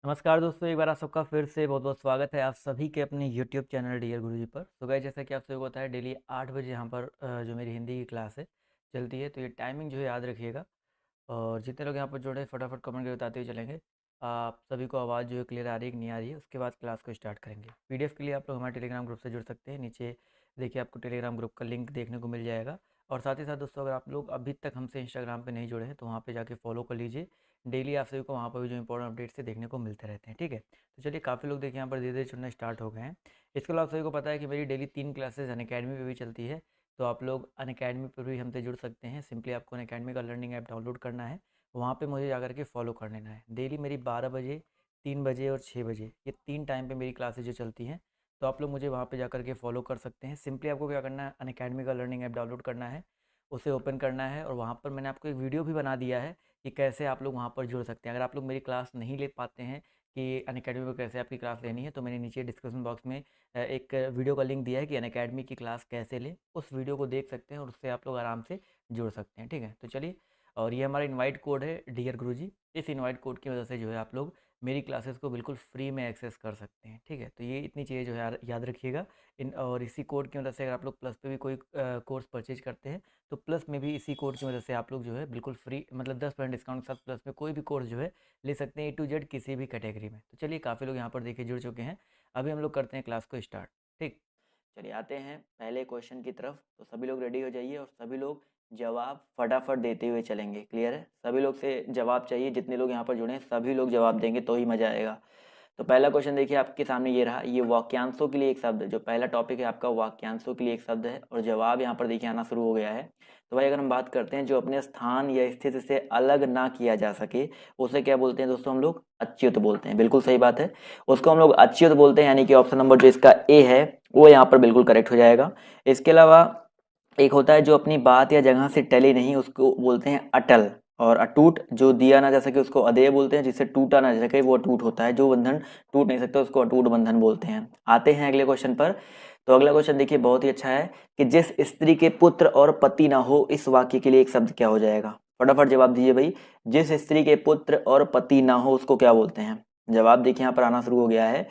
नमस्कार दोस्तों, एक बार आप सबका फिर से बहुत बहुत स्वागत है आप सभी के अपने YouTube चैनल डियर गुरुजी पर। तो गाइस, जैसा कि आप सभी को पता है, डेली 8 बजे यहाँ पर जो मेरी हिंदी की क्लास है चलती है। तो ये टाइमिंग जो है याद रखिएगा। और जितने लोग यहाँ पर जुड़े हैं फटाफट कमेंट करके बताते हुए चलेंगे आप सभी को आवाज़ जो है क्लियर आ रही है कि नहीं आ रही है। उसके बाद क्लास को स्टार्ट करेंगे। PDF के लिए आप लोग हमारे टेलीग्राम ग्रुप से जुड़ सकते हैं। नीचे देखिए, आपको टेलीग्राम ग्रुप का लिंक देखने को मिल जाएगा। और साथ ही साथ दोस्तों, अगर आप लोग अभी तक हमसे इंस्टाग्राम पे नहीं जुड़े हैं तो वहाँ पे जाके फॉलो कर लीजिए। डेली आप सभी को वहाँ पर भी जो इंपॉर्टेंट अपडेट्स है देखने को मिलते रहते हैं। ठीक है, तो चलिए, काफ़ी लोग देखिए यहाँ पर धीरे धीरे जुड़ना स्टार्ट हो गए हैं। इसके अलावा आप सभी को पता है कि मेरी डेली 3 क्लासेज अनअकैडमी पे भी चलती है। तो आप लोग अनअकैडमी पर भी हमसे जुड़ सकते हैं। सिंपली आपको अनअकैडमी का लर्निंग ऐप डाउनलोड करना है, वहाँ पे मुझे जाकर के फॉलो कर लेना है। डेली मेरी 12 बजे, 3 बजे और 6 बजे, ये 3 टाइम पे मेरी क्लासेज जो चलती हैं। तो आप लोग मुझे वहाँ पे जाकर के फॉलो कर सकते हैं। सिंपली आपको क्या करना है, अनअकैडमी का लर्निंग ऐप डाउनलोड करना है, उसे ओपन करना है, और वहाँ पर मैंने आपको एक वीडियो भी बना दिया है कि कैसे आप लोग वहाँ पर जुड़ सकते हैं। अगर आप लोग मेरी क्लास नहीं ले पाते हैं कि अनअकैडमी पर कैसे आपकी क्लास लेनी है, तो मैंने नीचे डिस्क्रिप्शन बॉक्स में एक वीडियो का लिंक दिया है कि अनअकैडमी की क्लास कैसे लें। उस वीडियो को देख सकते हैं और उससे आप लोग आराम से जुड़ सकते हैं। ठीक है, तो चलिए। और ये हमारा इनवाइट कोड है डियर गुरुजी। इस इनवाइट कोड की वजह से जो है आप लोग मेरी क्लासेस को बिल्कुल फ्री में एक्सेस कर सकते हैं। ठीक है, तो ये इतनी चीज़ें जो है याद रखिएगा। इन और इसी कोड की मदद से अगर आप लोग प्लस पे भी कोई कोर्स परचेज करते हैं तो प्लस में भी इसी कोड की मदद से आप लोग जो है बिल्कुल फ्री, मतलब 10% डिस्काउंट के साथ प्लस में कोई भी कोर्स जो है ले सकते हैं, A to Z किसी भी कैटेगरी में। तो चलिए, काफ़ी लोग यहाँ पर देखिए जुड़ चुके हैं। अभी हम लोग करते हैं क्लास को स्टार्ट। ठीक, चलिए आते हैं पहले क्वेश्चन की तरफ। तो सभी लोग रेडी हो जाइए और सभी लोग जवाब फटाफट देते हुए चलेंगे। क्लियर है? सभी लोग से जवाब चाहिए। जितने लोग यहाँ पर जुड़े हैं सभी लोग जवाब देंगे तो ही मज़ा आएगा। तो पहला क्वेश्चन देखिए आपके सामने ये रहा। ये वाक्यांशों के लिए एक शब्द है। जो पहला टॉपिक है आपका, वाक्यांशों के लिए एक शब्द है, और जवाब यहाँ पर देखिए आना शुरू हो गया है। तो भाई, अगर हम बात करते हैं जो अपने स्थान या स्थिति से अलग ना किया जा सके, उसे क्या बोलते हैं दोस्तों? हम लोग अच्युत बोलते हैं। बिल्कुल सही बात है, उसको हम लोग अच्युत बोलते हैं। यानी कि ऑप्शन नंबर जो इसका ए है वो यहाँ पर बिल्कुल करेक्ट हो जाएगा। इसके अलावा एक होता है जो अपनी बात या जगह से टले नहीं, उसको बोलते हैं अटल। और अटूट, जो दिया ना जा सके उसको अदेय बोलते हैं। जिससे टूटा ना जा सके वो अटूट होता है। जो बंधन टूट नहीं सकता उसको अटूट बंधन बोलते हैं। आते हैं अगले क्वेश्चन पर। तो अगला क्वेश्चन देखिए बहुत ही अच्छा है कि जिस स्त्री के पुत्र और पति ना हो, इस वाक्य के लिए एक शब्द क्या हो जाएगा? फटाफट जवाब दीजिए भाई। जिस स्त्री के पुत्र और पति ना हो उसको क्या बोलते हैं? जवाब देखिए यहाँ पर आना शुरू हो गया है।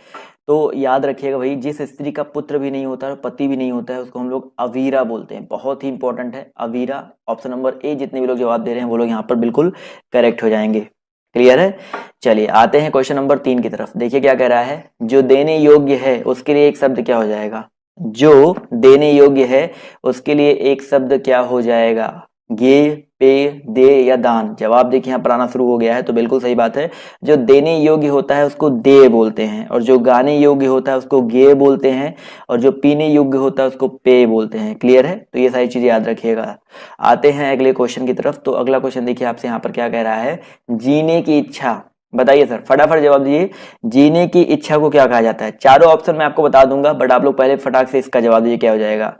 तो याद रखिएगा भाई, जिस स्त्री का पुत्र भी नहीं होता और पति भी नहीं होता है उसको हम लोग अवीरा बोलते हैं। बहुत ही इंपॉर्टेंट है अवीरा। ऑप्शन नंबर ए, जितने भी लोग जवाब दे रहे हैं वो लोग यहाँ पर बिल्कुल करेक्ट हो जाएंगे। क्लियर है? चलिए आते हैं क्वेश्चन नंबर 3 की तरफ। देखिए क्या कह रहा है। जो देने योग्य है उसके लिए एक शब्द क्या हो जाएगा? जो देने योग्य है उसके लिए एक शब्द क्या हो जाएगा? गे, पे, दे या दान? जवाब देखिए यहाँ पर आना शुरू हो गया है। तो बिल्कुल सही बात है। जो देने योग्य होता है उसको दे बोलते हैं, और जो गाने योग्य होता है उसको गे बोलते हैं, और जो पीने योग्य होता है उसको पे बोलते हैं। क्लियर है? तो ये सारी चीजें याद रखिएगा। आते हैं अगले क्वेश्चन की तरफ। तो अगला क्वेश्चन देखिए आपसे यहाँ पर क्या कह रहा है। जीने की इच्छा, बताइए सर, फटाफट जवाब दीजिए। जीने की इच्छा को क्या कहा जाता है? चारों ऑप्शन मैं आपको बता दूंगा, बट आप लोग पहले फटाक से इसका जवाब दीजिए क्या हो जाएगा।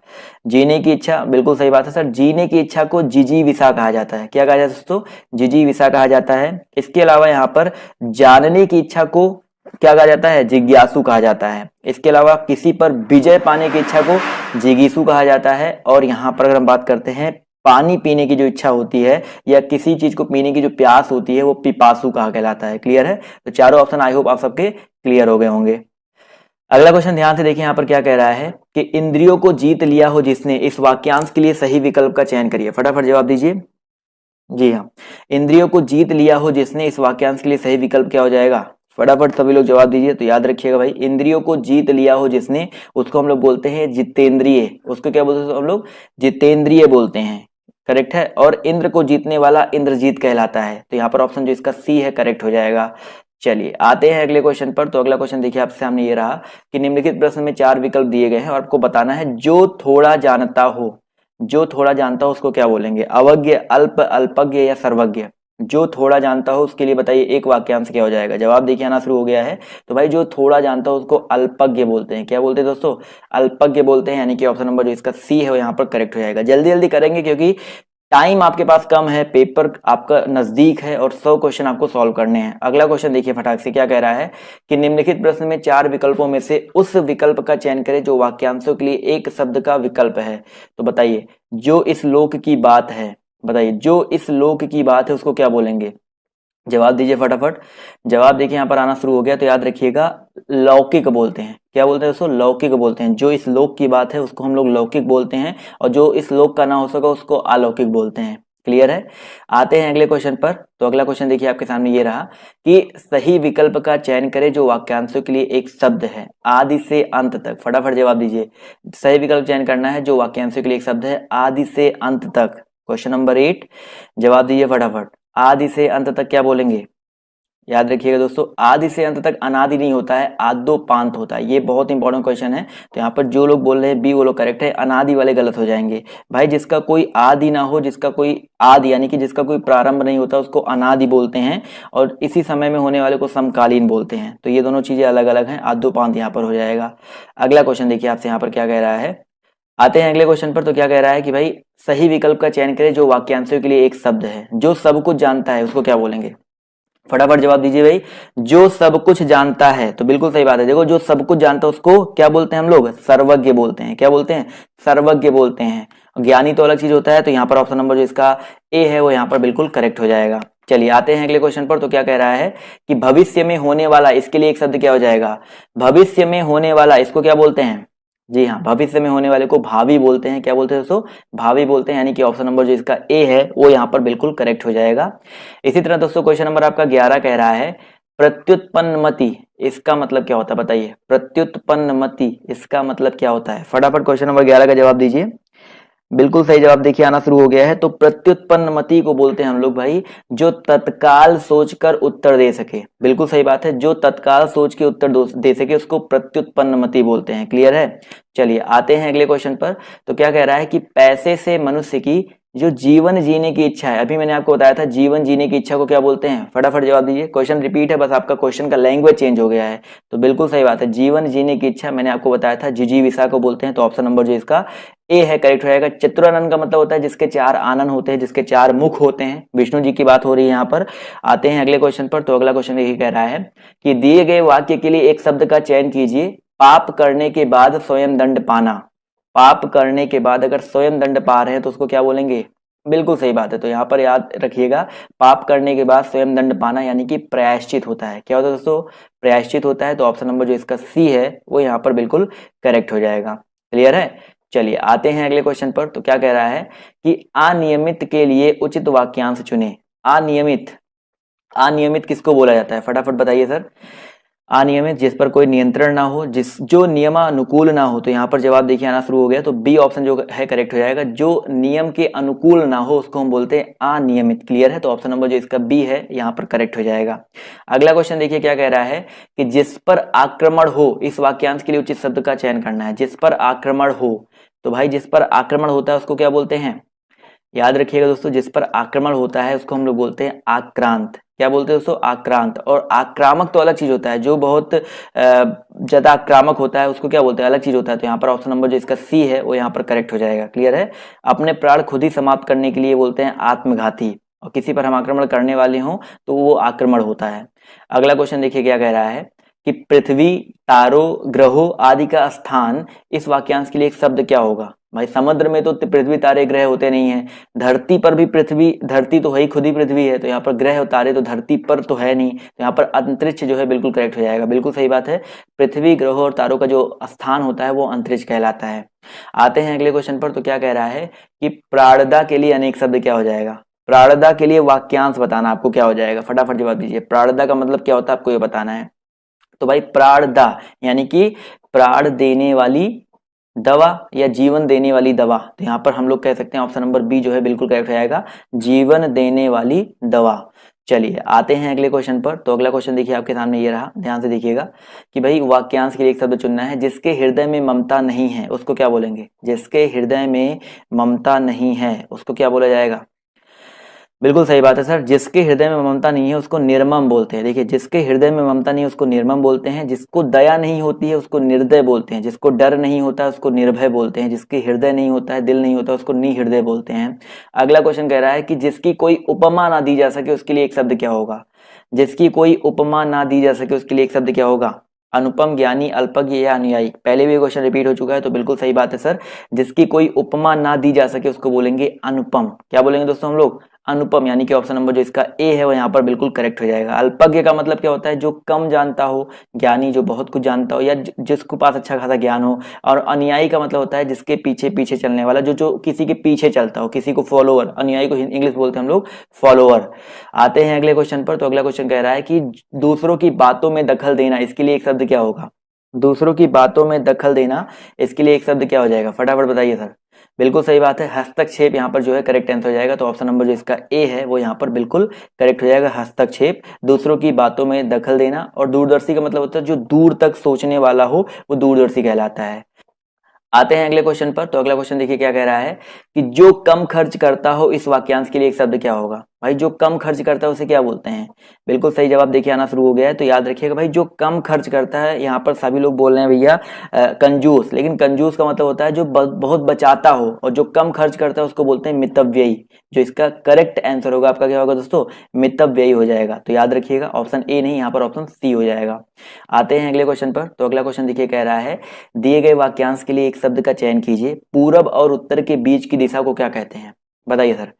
जीने की इच्छा, बिल्कुल सही बात है सर। जीने की इच्छा को जिजीविषा कहा जाता है। क्या कहा जाता है दोस्तों? जिजीविषा कहा जाता है। इसके अलावा यहाँ पर जानने की इच्छा को क्या कहा जाता है? जिज्ञासु कहा जाता है। इसके अलावा किसी पर विजय पाने की इच्छा को जिगीषु कहा जाता है। और यहाँ पर अगर हम बात करते हैं पानी पीने की जो इच्छा होती है या किसी चीज को पीने की जो प्यास होती है वो पिपासु कहा कहलाता है। क्लियर है? तो चारों ऑप्शन आई होप आप सबके क्लियर हो गए होंगे। अगला क्वेश्चन ध्यान से देखिए यहाँ पर क्या कह रहा है कि इंद्रियों को जीत लिया हो जिसने, इस वाक्यांश के लिए सही विकल्प का चयन करिए। फटाफट जवाब दीजिए। जी हाँ, इंद्रियों को जीत लिया हो जिसने, इस वाक्यांश के लिए सही विकल्प क्या हो जाएगा? फटाफट सभी लोग जवाब दीजिए। तो याद रखिएगा भाई, इंद्रियों को जीत लिया हो जिसने, उसको हम लोग बोलते हैं जितेंद्रिय। उसको क्या बोलते हैं हम लोग? जितेंद्रिय बोलते हैं। करेक्ट है। और इंद्र को जीतने वाला इंद्रजीत कहलाता है। तो यहाँ पर ऑप्शन जो इसका सी है करेक्ट हो जाएगा। चलिए आते हैं अगले क्वेश्चन पर। तो अगला क्वेश्चन देखिए आपके सामने ये रहा कि निम्नलिखित प्रश्न में 4 विकल्प दिए गए हैं और आपको बताना है जो थोड़ा जानता हो। जो थोड़ा जानता हो उसको क्या बोलेंगे? अवज्ञ, अल्प, अल्पज्ञ या सर्वज्ञ? जो थोड़ा जानता हो उसके लिए बताइए एक वाक्यांश क्या हो जाएगा? जवाब देखिए आना शुरू हो गया है। तो भाई जो थोड़ा जानता हो उसको अल्पज्ञ बोलते हैं। क्या बोलते हैं दोस्तों? अल्पज्ञ बोलते हैं। यानी कि ऑप्शन नंबर जो इसका सी है वो यहाँ पर करेक्ट हो जाएगा। जल्दी जल्दी करेंगे क्योंकि टाइम आपके पास कम है, पेपर आपका नजदीक है और 100 क्वेश्चन आपको सॉल्व करने हैं। अगला क्वेश्चन देखिए फटाक से क्या कह रहा है कि निम्नलिखित प्रश्न में 4 विकल्पों में से उस विकल्प का चयन करें जो वाक्यांशों के लिए एक शब्द का विकल्प है। तो बताइए, जो इस लोक की बात है, बताइए जो इस लोक की बात है उसको क्या बोलेंगे? जवाब दीजिए फटाफट। जवाब देखिए यहाँ पर आना शुरू हो गया, तो याद रखिएगा लौकिक बोलते हैं। क्या बोलते हैं दोस्तों? लौकिक बोलते हैं। जो इस लोक की बात है उसको हम लोग लौकिक बोलते हैं, और जो इस लोक का ना हो सका उसको अलौकिक बोलते हैं। क्लियर है? आते हैं अगले क्वेश्चन पर। तो अगला क्वेश्चन देखिए आपके सामने ये रहा कि सही विकल्प का चयन करें जो वाक्यांशों के लिए एक शब्द है आदि से अंत तक। फटाफट जवाब दीजिए। सही विकल्प चयन करना है जो वाक्यांशों के लिए एक शब्द है आदि से अंत तक। क्वेश्चन नंबर 8, जवाब दीजिए फटाफट। आदि से अंत तक क्या बोलेंगे? याद रखिएगा दोस्तों, आदि से अंत तक अनादि नहीं होता है, आद्योपांत होता है। ये बहुत इंपॉर्टेंट क्वेश्चन है। तो यहाँ पर जो लोग बोल रहे हैं बी वो लोग करेक्ट है, अनादि वाले गलत हो जाएंगे। भाई जिसका कोई आदि ना हो, जिसका कोई आदि यानी कि जिसका कोई प्रारंभ नहीं होता उसको अनादि बोलते हैं, और इसी समय में होने वाले को समकालीन बोलते हैं। तो ये दोनों चीजें अलग अलग हैं, आद्योपांत यहाँ पर हो जाएगा। अगला क्वेश्चन देखिए आपसे यहाँ पर क्या कह रहा है। आते हैं अगले क्वेश्चन पर। तो क्या कह रहा है कि भाई सही विकल्प का चयन करें जो वाक्यांशों के लिए एक शब्द है जो सब कुछ जानता है, उसको क्या बोलेंगे? फटाफट जवाब दीजिए भाई। जो सब कुछ जानता है, तो बिल्कुल सही बात है। देखो जो सब कुछ जानता है उसको क्या बोलते हैं हम लोग? सर्वज्ञ बोलते हैं। क्या बोलते हैं? सर्वज्ञ बोलते हैं। ज्ञानी तो अलग चीज होता है। तो यहाँ पर ऑप्शन नंबर जो इसका ए है वो यहाँ पर बिल्कुल करेक्ट हो जाएगा। चलिए आते हैं अगले क्वेश्चन पर। तो क्या कह रहा है कि भविष्य में होने वाला, इसके लिए एक शब्द क्या हो जाएगा? भविष्य में होने वाला, इसको क्या बोलते हैं? जी हाँ, भविष्य में होने वाले को भावी बोलते हैं। क्या बोलते हैं दोस्तों? भावी बोलते हैं। यानी कि ऑप्शन नंबर जो इसका ए है वो यहाँ पर बिल्कुल करेक्ट हो जाएगा। इसी तरह दोस्तों क्वेश्चन नंबर आपका 11 कह रहा है प्रत्युत्पन्नमति, इसका मतलब क्या होता है बताइए? प्रत्युत्पन्नमति इसका मतलब क्या होता है? फटाफट क्वेश्चन नंबर 11 का जवाब दीजिए। बिल्कुल सही जवाब देखिए आना शुरू हो गया है। तो प्रत्युत्पन्नमति को बोलते हैं हम लोग भाई जो तत्काल सोचकर उत्तर दे सके। बिल्कुल सही बात है, जो तत्काल सोच के उत्तर दे सके उसको प्रत्युत्पन्नमति बोलते हैं। क्लियर है? चलिए आते हैं अगले क्वेश्चन पर। तो क्या कह रहा है कि पैसे से मनुष्य की जो जीवन जीने की इच्छा है, अभी मैंने आपको बताया था जीवन जीने की इच्छा को क्या बोलते हैं? फटाफट जवाब दीजिए। क्वेश्चन रिपीट है, बस आपका क्वेश्चन का लैंग्वेज चेंज हो गया है। तो बिल्कुल सही बात है, जीवन जीने की इच्छा मैंने आपको बताया था जिजीविषा को बोलते हैं। तो ऑप्शन नंबर जो इसका ए है करेक्ट हो जाएगा। चतुरानन का मतलब होता है जिसके चार आनन होते हैं, जिसके चार मुख होते हैं। विष्णु जी की बात हो रही है यहाँ पर। आते हैं अगले क्वेश्चन पर। तो अगला क्वेश्चन यही कह रहा है कि दिए गए वाक्य के लिए एक शब्द का चयन कीजिए। पाप करने के बाद स्वयं दंड पाना। पाप करने के बाद अगर स्वयं दंड पा रहे हैं तो उसको क्या बोलेंगे? बिल्कुल सही बात है। तो यहाँ पर याद रखिएगा पाप करने के बाद स्वयं दंड पाना यानी कि प्रायश्चित होता है। क्या होता है दोस्तों? प्रायश्चित होता है। तो ऑप्शन नंबर जो इसका सी है वो यहाँ पर बिल्कुल करेक्ट हो जाएगा। क्लियर है? चलिए आते हैं अगले क्वेश्चन पर। तो क्या कह रहा है कि अनियमित के लिए उचित वाक्यांश चुने। अनियमित, अनियमित किसको बोला जाता है? फटाफट बताइए सर। अनियमित जिस पर कोई नियंत्रण ना हो, जिस जो नियमानुकूल ना हो। तो यहाँ पर जवाब देखिए आना शुरू हो गया। तो बी ऑप्शन जो है करेक्ट हो जाएगा। जो नियम के अनुकूल ना हो उसको हम बोलते हैं अनियमित। क्लियर है? तो ऑप्शन नंबर जो इसका बी है यहाँ पर करेक्ट हो जाएगा। अगला क्वेश्चन देखिए क्या कह रहा है कि जिस पर आक्रमण हो, इस वाक्यांश के लिए उचित शब्द का चयन करना है। जिस पर आक्रमण हो, तो भाई जिस पर आक्रमण होता है उसको क्या बोलते हैं? याद रखिएगा दोस्तों, जिस पर आक्रमण होता है उसको हम लोग बोलते हैं आक्रांत। क्या बोलते हैं दोस्तों? आक्रांत। और आक्रामक तो अलग चीज होता है, जो बहुत ज्यादा आक्रामक होता है उसको क्या बोलते हैं? अलग चीज होता है। तो यहाँ पर ऑप्शन नंबर जो इसका सी है वो यहाँ पर करेक्ट हो जाएगा। क्लियर है? अपने प्राण खुद ही समाप्त करने के लिए बोलते हैं आत्मघाती, और किसी पर हम आक्रमण करने वाले हों तो वो आक्रमण होता है। अगला क्वेश्चन देखिए क्या कह रहा है कि पृथ्वी, तारों, ग्रहों आदि का स्थान, इस वाक्यांश के लिए एक शब्द क्या होगा? भाई समुद्र में तो पृथ्वी तारे ग्रह होते नहीं है, धरती पर भी पृथ्वी, धरती तो है ही, खुद ही पृथ्वी है। तो यहाँ पर ग्रह और तारे तो धरती पर तो है नहीं। तो यहाँ पर अंतरिक्ष जो है बिल्कुल करेक्ट हो जाएगा। बिल्कुल सही बात है, पृथ्वी, ग्रहों और तारों का जो स्थान होता है वो अंतरिक्ष कहलाता है। आते हैं अगले क्वेश्चन पर। तो क्या कह रहा है कि प्राणदा के लिए अनेक शब्द क्या हो जाएगा? प्राणदा के लिए वाक्यांश बताना आपको क्या हो जाएगा? फटाफट जवाब दीजिए। प्राणदा का मतलब क्या होता है आपको ये बताना है। तो भाई प्राणदा यानी कि प्राण देने वाली दवा या जीवन देने वाली दवा। तो यहाँ पर हम लोग कह सकते हैं ऑप्शन नंबर बी जो है बिल्कुल करेक्ट हो जाएगा, जीवन देने वाली दवा। चलिए आते हैं अगले क्वेश्चन पर। तो अगला क्वेश्चन देखिए आपके सामने ये रहा, ध्यान से देखिएगा कि भाई वाक्यांश के लिए एक शब्द चुनना है। जिसके हृदय में ममता नहीं है उसको क्या बोलेंगे? जिसके हृदय में ममता नहीं है उसको क्या बोला जाएगा? बिल्कुल सही बात है सर, जिसके हृदय में ममता नहीं है उसको निर्मम बोलते हैं। देखिए जिसके हृदय में ममता नहीं है उसको निर्मम बोलते हैं, जिसको दया नहीं होती है उसको निर्दय बोलते हैं, जिसको डर नहीं होता है उसको निर्भय बोलते हैं, जिसके हृदय नहीं होता है, दिल नहीं होता उसको निहृदय बोलते हैं। अगला क्वेश्चन कह रहा है कि जिसकी कोई उपमा ना दी जा सके उसके लिए एक शब्द क्या होगा? जिसकी कोई उपमा ना दी जा सके उसके लिए एक शब्द क्या होगा? अनुपम, ज्ञानी, अल्पज्ञ या अनुयायी। पहले भी क्वेश्चन रिपीट हो चुका है, तो बिल्कुल सही बात है सर, जिसकी कोई उपमा ना दी जा सके उसको बोलेंगे अनुपम। क्या बोलेंगे दोस्तों हम लोग? अनुपम, यानी कि ऑप्शन नंबर जो इसका ए है वो यहाँ पर बिल्कुल करेक्ट हो जाएगा। अल्पज्ञ का मतलब क्या होता है, जो कम जानता हो, ज्ञानी जो बहुत कुछ जानता हो या जिसके पास अच्छा खासा ज्ञान हो। और अनुयायी का मतलब होता है जिसके पीछे पीछे चलने वाला, जो जो किसी के पीछे चलता हो, किसी को फॉलोअर, अनुयायी को इंग्लिश बोलते हैं हम लोग फॉलोअर। आते हैं अगले क्वेश्चन पर। तो अगला क्वेश्चन कह रहा है कि दूसरों की बातों में दखल देना, इसके लिए एक शब्द क्या होगा। दूसरों की बातों में दखल देना, इसके लिए एक शब्द क्या हो जाएगा, फटाफट बताइए सर। बिल्कुल सही बात है, हस्तक्षेप यहाँ पर जो है करेक्ट आंसर हो जाएगा। तो ऑप्शन नंबर जो इसका ए है वो यहाँ पर बिल्कुल करेक्ट हो जाएगा, हस्तक्षेप, दूसरों की बातों में दखल देना। और दूरदर्शी का मतलब होता है जो दूर तक सोचने वाला हो, वो दूरदर्शी कहलाता है। आते हैं अगले क्वेश्चन पर। तो अगला क्वेश्चन देखिए क्या कह रहा है कि जो कम खर्च करता हो, इस वाक्यांश के लिए एक शब्द क्या होगा। भाई जो कम खर्च करता है उसे क्या बोलते हैं। बिल्कुल सही जवाब देखिए आना शुरू हो गया है। तो याद रखिएगा भाई, जो कम खर्च करता है, यहाँ पर सभी लोग बोल रहे हैं भैया कंजूस, लेकिन कंजूस का मतलब होता है जो बहुत बचाता हो, और जो कम खर्च करता है उसको बोलते हैं मितव्ययी। जो इसका करेक्ट आंसर होगा आपका क्या होगा दोस्तों, मितव्ययी हो जाएगा। तो याद रखिएगा ऑप्शन ए नहीं, यहाँ पर ऑप्शन सी हो जाएगा। आते हैं अगले क्वेश्चन पर। तो अगला क्वेश्चन देखिए कह रहा है, दिए गए वाक्यांश के लिए एक शब्द का चयन कीजिए। पूरब और उत्तर के बीच की दिशा को क्या कहते हैं, बताइए सर।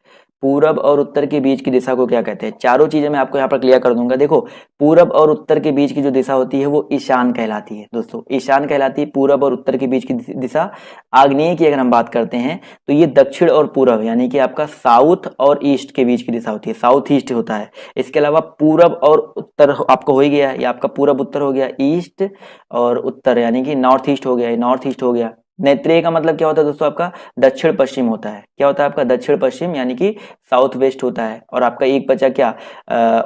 पूरब और उत्तर के बीच की दिशा को क्या कहते हैं। चारों चीजें मैं आपको यहाँ पर क्लियर कर दूंगा। देखो, पूरब और उत्तर के बीच की जो दिशा होती है वो ईशान कहलाती है दोस्तों, ईशान कहलाती है पूरब और उत्तर के बीच की दिशा। आग्नेय की अगर हम बात करते हैं तो ये दक्षिण और पूरब, यानी कि आपका साउथ और ईस्ट के बीच की दिशा होती है, साउथ ईस्ट होता है। इसके अलावा पूरब और उत्तर आपको हो ही गया, ये आपका पूरब उत्तर हो गया, ईस्ट और उत्तर यानी कि नॉर्थ ईस्ट हो गया, नॉर्थ ईस्ट हो गया। नेत्रेय का मतलब क्या होता है दोस्तों, आपका दक्षिण पश्चिम होता है। क्या होता है आपका दक्षिण पश्चिम, यानी कि साउथ वेस्ट होता है। और आपका एक बचा क्या,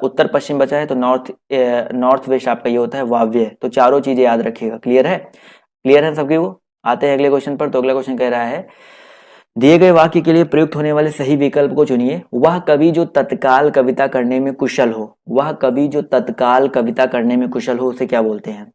उत्तर पश्चिम बचा है, तो नॉर्थ वेस्ट आपका ये होता है वाव्य। तो चारों चीजें याद रखिएगा। क्लियर है, क्लियर है सबके वो। आते हैं अगले क्वेश्चन पर। तो अगला क्वेश्चन कह रहा है, दिए गए वाक्य के लिए प्रयुक्त होने वाले सही विकल्प को चुनिए। वह कवि जो तत्काल कविता करने में कुशल हो, वह कवि जो तत्काल कविता करने में कुशल हो, उसे क्या बोलते हैं।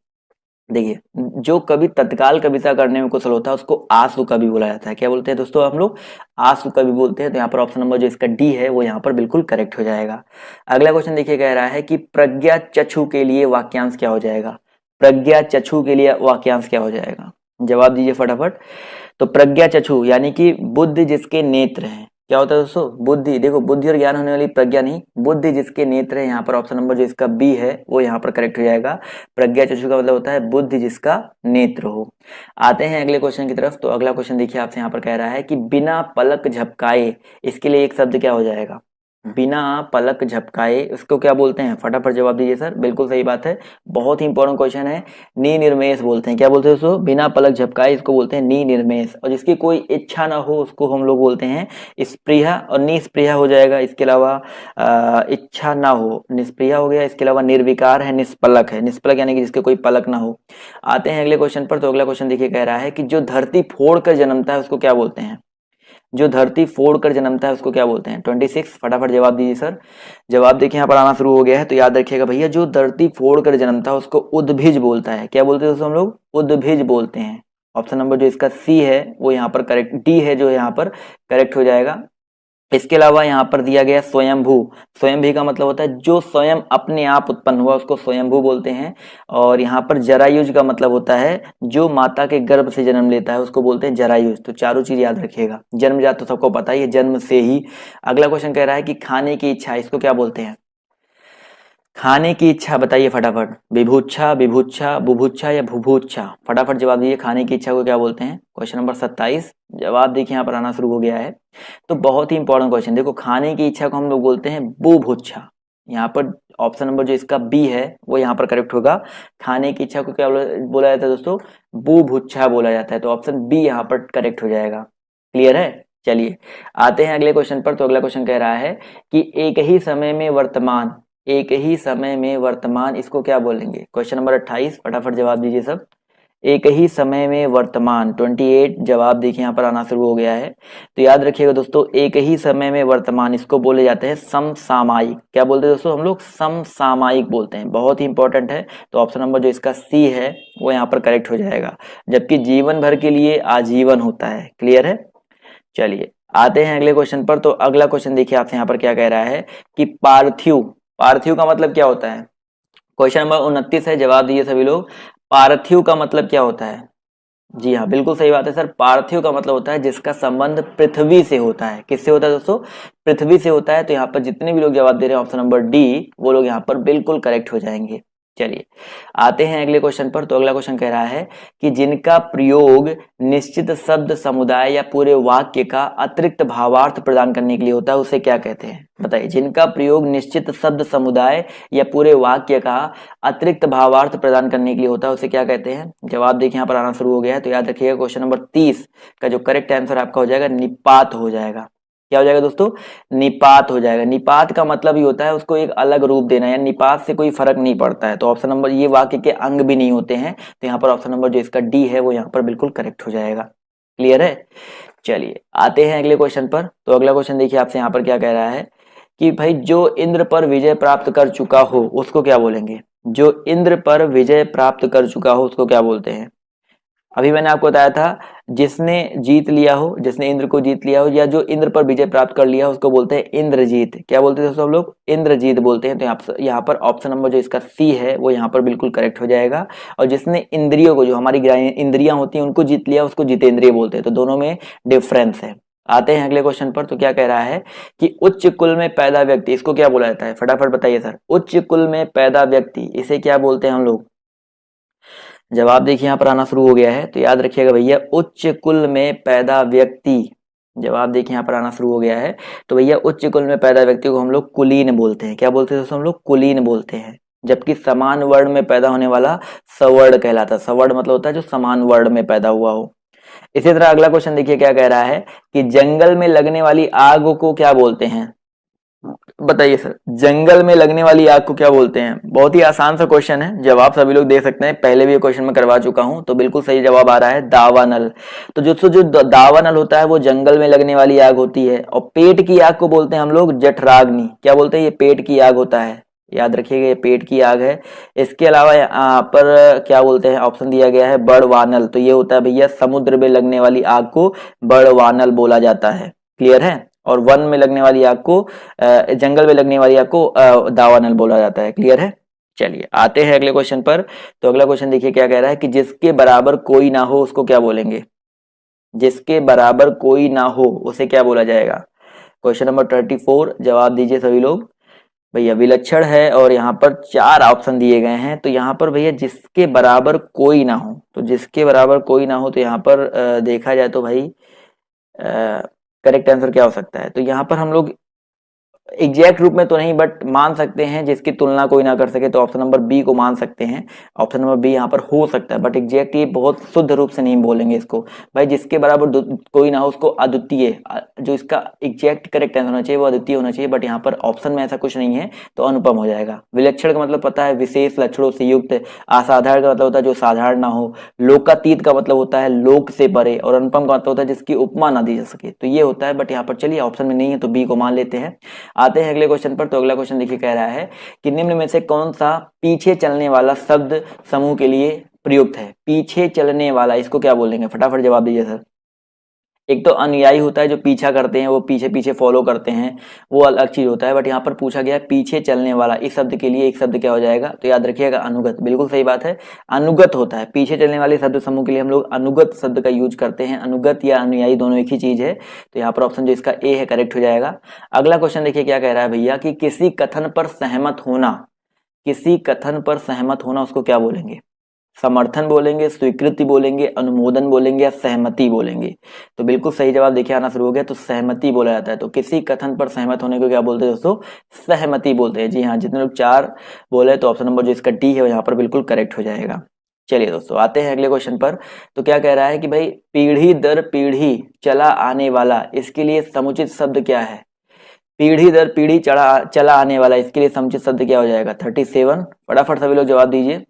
देखिए, जो कवि तत्काल कविता करने में कुशल होता है उसको आशु कवि बोला जाता है। क्या बोलते हैं दोस्तों हम लोग, आशु कवि बोलते हैं। तो यहाँ पर ऑप्शन नंबर जो इसका डी है वो यहाँ पर बिल्कुल करेक्ट हो जाएगा। अगला क्वेश्चन देखिए कह रहा है कि प्रज्ञा चक्षु के लिए वाक्यांश क्या हो जाएगा। प्रज्ञा चक्षु के लिए वाक्यांश क्या हो जाएगा, जवाब दीजिए फटाफट। तो प्रज्ञा चक्षु यानी कि बुद्धि जिसके नेत्र हैं। क्या होता है दोस्तों, बुद्धि। देखो, बुद्धि और ज्ञान होने वाली प्रज्ञा नहीं, बुद्धि जिसके नेत्र है। यहाँ पर ऑप्शन नंबर जो इसका बी है वो यहाँ पर करेक्ट हो जाएगा। प्रज्ञा चक्षु का मतलब होता है बुद्धि जिसका नेत्र हो। आते हैं अगले क्वेश्चन की तरफ। तो अगला क्वेश्चन देखिए आपसे यहाँ पर कह रहा है कि बिना पलक झपकाए, इसके लिए एक शब्द क्या हो जाएगा। बिना पलक झपकाए इसको क्या बोलते हैं, फटाफट जवाब दीजिए सर। बिल्कुल सही बात है, बहुत ही इंपॉर्टेंट क्वेश्चन है। निनिर्मेष बोलते हैं। क्या बोलते हैं दोस्तों, बिना पलक झपकाए इसको बोलते हैं निनिर्मेष। और जिसकी कोई इच्छा ना हो उसको हम लोग बोलते हैं स्पृहा, और निस्पृहा हो जाएगा। इसके अलावा इच्छा ना हो, निस्पृहा हो गया। इसके अलावा निर्विकार है, निष्पलक है। निष्पलक यानी कि जिसके कोई पलक ना हो। आते हैं अगले क्वेश्चन पर। तो अगला क्वेश्चन देखिए कह रहा है कि जो धरती फोड़ कर जन्मता है उसको क्या बोलते हैं। जो धरती फोड़ कर जन्मता है उसको क्या बोलते हैं। 26, फटाफट जवाब दीजिए सर। जवाब देखिए यहाँ पर आना शुरू हो गया है। तो याद रखिएगा भैया, जो धरती फोड़ कर जन्मता है उसको उद्भिज बोलता है। क्या बोलते हैं दोस्तों हम लोग, उद्भिज बोलते हैं। ऑप्शन नंबर जो इसका सी है वो यहाँ पर करेक्ट, डी है जो यहाँ पर करेक्ट हो जाएगा। इसके अलावा यहाँ पर दिया गया स्वयंभू। स्वयंभी का मतलब होता है जो स्वयं अपने आप उत्पन्न हुआ उसको स्वयंभू बोलते हैं। और यहाँ पर जरायुज का मतलब होता है जो माता के गर्भ से जन्म लेता है उसको बोलते हैं जरायुज। तो चारों चीज याद रखिएगा। जन्मजात तो सबको पता ही है, जन्म से ही। अगला क्वेश्चन कह रहा है कि खाने की इच्छा, इसको क्या बोलते हैं। खाने की इच्छा बताइए फटाफट। विभुच्छा, विभुच्छा, बुभुच्छा या भुभुच्छा, फटाफट जवाब दीजिए। खाने की इच्छा को क्या बोलते हैं। क्वेश्चन नंबर 27, जवाब देखिए यहाँ पर आना शुरू हो गया है। तो बहुत ही इंपॉर्टेंट क्वेश्चन। देखो, खाने की इच्छा को हम लोग बोलते हैं बुभुच्छा। यहाँ पर ऑप्शन नंबर जो इसका बी है वो यहाँ पर करेक्ट होगा। खाने की इच्छा को क्या बोला जाता है दोस्तों, बुभुच्छा बोला जाता है। तो ऑप्शन बी यहाँ पर करेक्ट हो जाएगा। क्लियर है, चलिए आते हैं अगले क्वेश्चन पर। तो अगला क्वेश्चन कह रहा है कि एक ही समय में वर्तमान, एक ही समय में वर्तमान, इसको क्या बोलेंगे। क्वेश्चन नंबर 28, फटाफट जवाब दीजिए सब। एक ही समय में वर्तमान 28, जवाब देखिए यहाँ पर आना शुरू हो गया है। तो याद रखिएगा दोस्तों, एक ही समय में वर्तमान इसको बोले जाते हैं समसामयिक। क्या बोलते हैं दोस्तों हम लोग, समसामयिक बोलते हैं। बहुत ही इंपॉर्टेंट है। तो ऑप्शन नंबर जो इसका सी है वो यहाँ पर करेक्ट हो जाएगा। जबकि जीवन भर के लिए आजीवन होता है। क्लियर है, चलिए आते हैं अगले क्वेश्चन पर। तो अगला क्वेश्चन देखिए आपसे यहाँ पर क्या कह रहा है कि पार्थिव, पार्थिव का मतलब क्या होता है। क्वेश्चन नंबर 29 है, जवाब दिए सभी लोग। पार्थिव का मतलब क्या होता है। जी हाँ, बिल्कुल सही बात है सर। पार्थिव का मतलब होता है जिसका संबंध पृथ्वी से होता है। किससे होता है दोस्तों? पृथ्वी से होता है। तो यहाँ पर जितने भी लोग जवाब दे रहे हैं ऑप्शन नंबर डी, वो लोग यहाँ पर बिल्कुल करेक्ट हो जाएंगे। चलिए आते हैं अगले क्वेश्चन पर। तो अगला क्वेश्चन कह रहा है कि जिनका प्रयोग निश्चित शब्द समुदाय या पूरे वाक्य का अतिरिक्त भावार्थ प्रदान करने के लिए होता है उसे क्या कहते हैं? बताइए। जिनका प्रयोग निश्चित शब्द समुदाय या पूरे वाक्य का अतिरिक्त भावार्थ प्रदान करने के लिए होता है उसे क्या कहते हैं? जवाब देखिए यहाँ पर आना शुरू हो गया है। तो याद रखिएगा क्वेश्चन नंबर 30 का जो करेक्ट आंसर आपका हो जाएगा निपात हो जाएगा। क्या हो जाएगा दोस्तों? निपात हो जाएगा। निपात का मतलब ही होता है उसको एक अलग रूप देना, या निपात से कोई फर्क नहीं पड़ता है। तो ऑप्शन नंबर, ये वाक्य के अंग भी नहीं होते हैं, तो यहाँ पर ऑप्शन नंबर जो इसका डी है वो यहाँ पर बिल्कुल करेक्ट हो जाएगा। क्लियर है? चलिए आते हैं अगले क्वेश्चन पर। तो अगला क्वेश्चन देखिए आपसे यहाँ पर क्या कह रहा है कि भाई जो इंद्र पर विजय प्राप्त कर चुका हो उसको क्या बोलेंगे? जो इंद्र पर विजय प्राप्त कर चुका हो उसको क्या बोलते हैं? अभी मैंने आपको बताया था जिसने जीत लिया हो, जिसने इंद्र को जीत लिया हो, या जो इंद्र पर विजय प्राप्त कर लिया हो उसको बोलते हैं इंद्रजीत। क्या बोलते हैं दोस्तों हम लोग? इंद्रजीत बोलते हैं। तो यहाँ पर ऑप्शन नंबर जो इसका सी है वो यहाँ पर बिल्कुल करेक्ट हो जाएगा। और जिसने इंद्रियों को, जो हमारी इंद्रियां होती हैं उनको जीत लिया उसको जितेंद्रिय बोलते हैं। तो दोनों में डिफरेंस है। आते हैं अगले क्वेश्चन पर। तो क्या कह रहा है कि उच्च कुल में पैदा व्यक्ति, इसको क्या बोला जाता है? फटाफट बताइए सर। उच्च कुल में पैदा व्यक्ति, इसे क्या बोलते हैं हम लोग? जवाब देखिए यहाँ पर आना शुरू हो गया है। तो याद रखिएगा भैया, उच्च कुल में पैदा व्यक्ति, जवाब देखिए यहाँ पर आना शुरू हो गया है। तो भैया उच्च कुल में पैदा व्यक्ति को हम लोग कुलीन बोलते हैं। क्या बोलते हैं दोस्तों? हम लोग कुलीन बोलते हैं। जबकि समान वर्ण में पैदा होने वाला सवर्ण कहलाता है। सवर्ण मतलब होता है जो समान वर्ण में पैदा हुआ हो। इसी तरह अगला क्वेश्चन देखिए क्या कह रहा है कि जंगल में लगने वाली आग को क्या बोलते हैं? बताइए सर। जंगल में लगने वाली आग को क्या बोलते हैं? बहुत ही आसान सा क्वेश्चन है, जवाब सभी लोग दे सकते हैं। पहले भी ये क्वेश्चन मैं करवा चुका हूं। तो बिल्कुल सही जवाब आ रहा है दावानल। तो जो दावानल होता है वो जंगल में लगने वाली आग होती है। और पेट की आग को बोलते हैं हम लोग जठराग्नि। क्या बोलते हैं? ये पेट की आग होता है। याद रखिएगा ये पेट की आग है। इसके अलावा यहाँ पर क्या बोलते हैं? ऑप्शन दिया गया है बड़वानल। तो ये होता है भैया समुद्र में लगने वाली आग को बड़वानल बोला जाता है। क्लियर है? और वन में लगने वाली आग को, जंगल में लगने वाली आग को दावानल बोला जाता है। क्लियर है? चलिए आते हैं अगले क्वेश्चन पर। तो अगला क्वेश्चन देखिए क्या कह रहा है कि जिसके बराबर कोई ना हो उसको क्या बोलेंगे? जिसके बराबर कोई ना हो उसे क्या बोला जाएगा? क्वेश्चन नंबर 34, जवाब दीजिए सभी लोग। भैया विलक्षण है और यहाँ पर 4 ऑप्शन दिए गए हैं। तो यहाँ पर भैया जिसके बराबर कोई ना हो, तो जिसके बराबर कोई ना हो, तो यहाँ पर देखा जाए तो भाई करेक्ट आंसर क्या हो सकता है? तो यहाँ पर हम लोग एग्जैक्ट रूप में तो नहीं बट मान सकते हैं जिसकी तुलना कोई ना कर सके, तो ऑप्शन नंबर बी को मान सकते हैं। ऑप्शन नंबर बी यहाँ पर हो सकता है, बट एग्जैक्ट ये बहुत शुद्ध रूप से नहीं बोलेंगे इसको। भाई जिसके बराबर कोई ना हो उसको अद्वितीय, जो इसका एग्जैक्ट करेक्ट आंसर होना चाहिए वो अद्वितीय होना चाहिए। बट यहाँ पर ऑप्शन में ऐसा कुछ नहीं है, तो अनुपम हो जाएगा। विलक्षण का मतलब पता है, विशेष लक्षणों से युक्त। असाधारण का मतलब होता है जो साधारण ना हो। लोकातीत का मतलब होता है लोक से परे। और अनुपम का मतलब होता है जिसकी उपमा ना दी जा सके। तो ये होता है, बट यहाँ पर चलिए ऑप्शन में नहीं है तो बी को मान लेते हैं। आते हैं अगले क्वेश्चन पर। तो अगला क्वेश्चन देखिए कह रहा है कि निम्न में से कौन सा पीछे चलने वाला शब्द समूह के लिए प्रयुक्त है? पीछे चलने वाला, इसको क्या बोलेंगे? फटाफट जवाब दीजिए सर। एक तो अनुयायी होता है जो पीछा करते हैं, वो पीछे पीछे फॉलो करते हैं, वो अलग चीज होता है। बट यहाँ पर पूछा गया पीछे चलने वाला, इस शब्द के लिए एक शब्द क्या हो जाएगा? तो याद रखिएगा अनुगत। बिल्कुल सही बात है, अनुगत होता है। पीछे चलने वाले शब्द समूह के लिए हम लोग अनुगत शब्द का यूज करते हैं। अनुगत या अनुयायी दोनों एक ही चीज है। तो यहाँ पर ऑप्शन जो इसका ए है करेक्ट हो जाएगा। अगला क्वेश्चन देखिए क्या कह रहा है भैया कि किसी कथन पर सहमत होना, किसी कथन पर सहमत होना उसको क्या बोलेंगे? समर्थन बोलेंगे, स्वीकृति बोलेंगे, अनुमोदन बोलेंगे, या सहमति बोलेंगे? तो बिल्कुल सही जवाब देखिए आना शुरू हो गया। तो सहमति बोला जाता है। तो किसी कथन पर सहमत होने को क्या बोलते हैं दोस्तों? सहमति बोलते हैं। जी हाँ, जितने लोग 4 बोले तो ऑप्शन नंबर जो इसका डी है वो यहाँ पर बिल्कुल करेक्ट हो जाएगा। चलिए दोस्तों आते हैं अगले क्वेश्चन पर। तो क्या कह रहा है कि भाई पीढ़ी दर पीढ़ी चला आने वाला, इसके लिए समुचित शब्द क्या है? पीढ़ी दर पीढ़ी चला आने वाला, इसके लिए समुचित शब्द क्या हो जाएगा? 37। फटाफट सभी लोग जवाब दीजिए।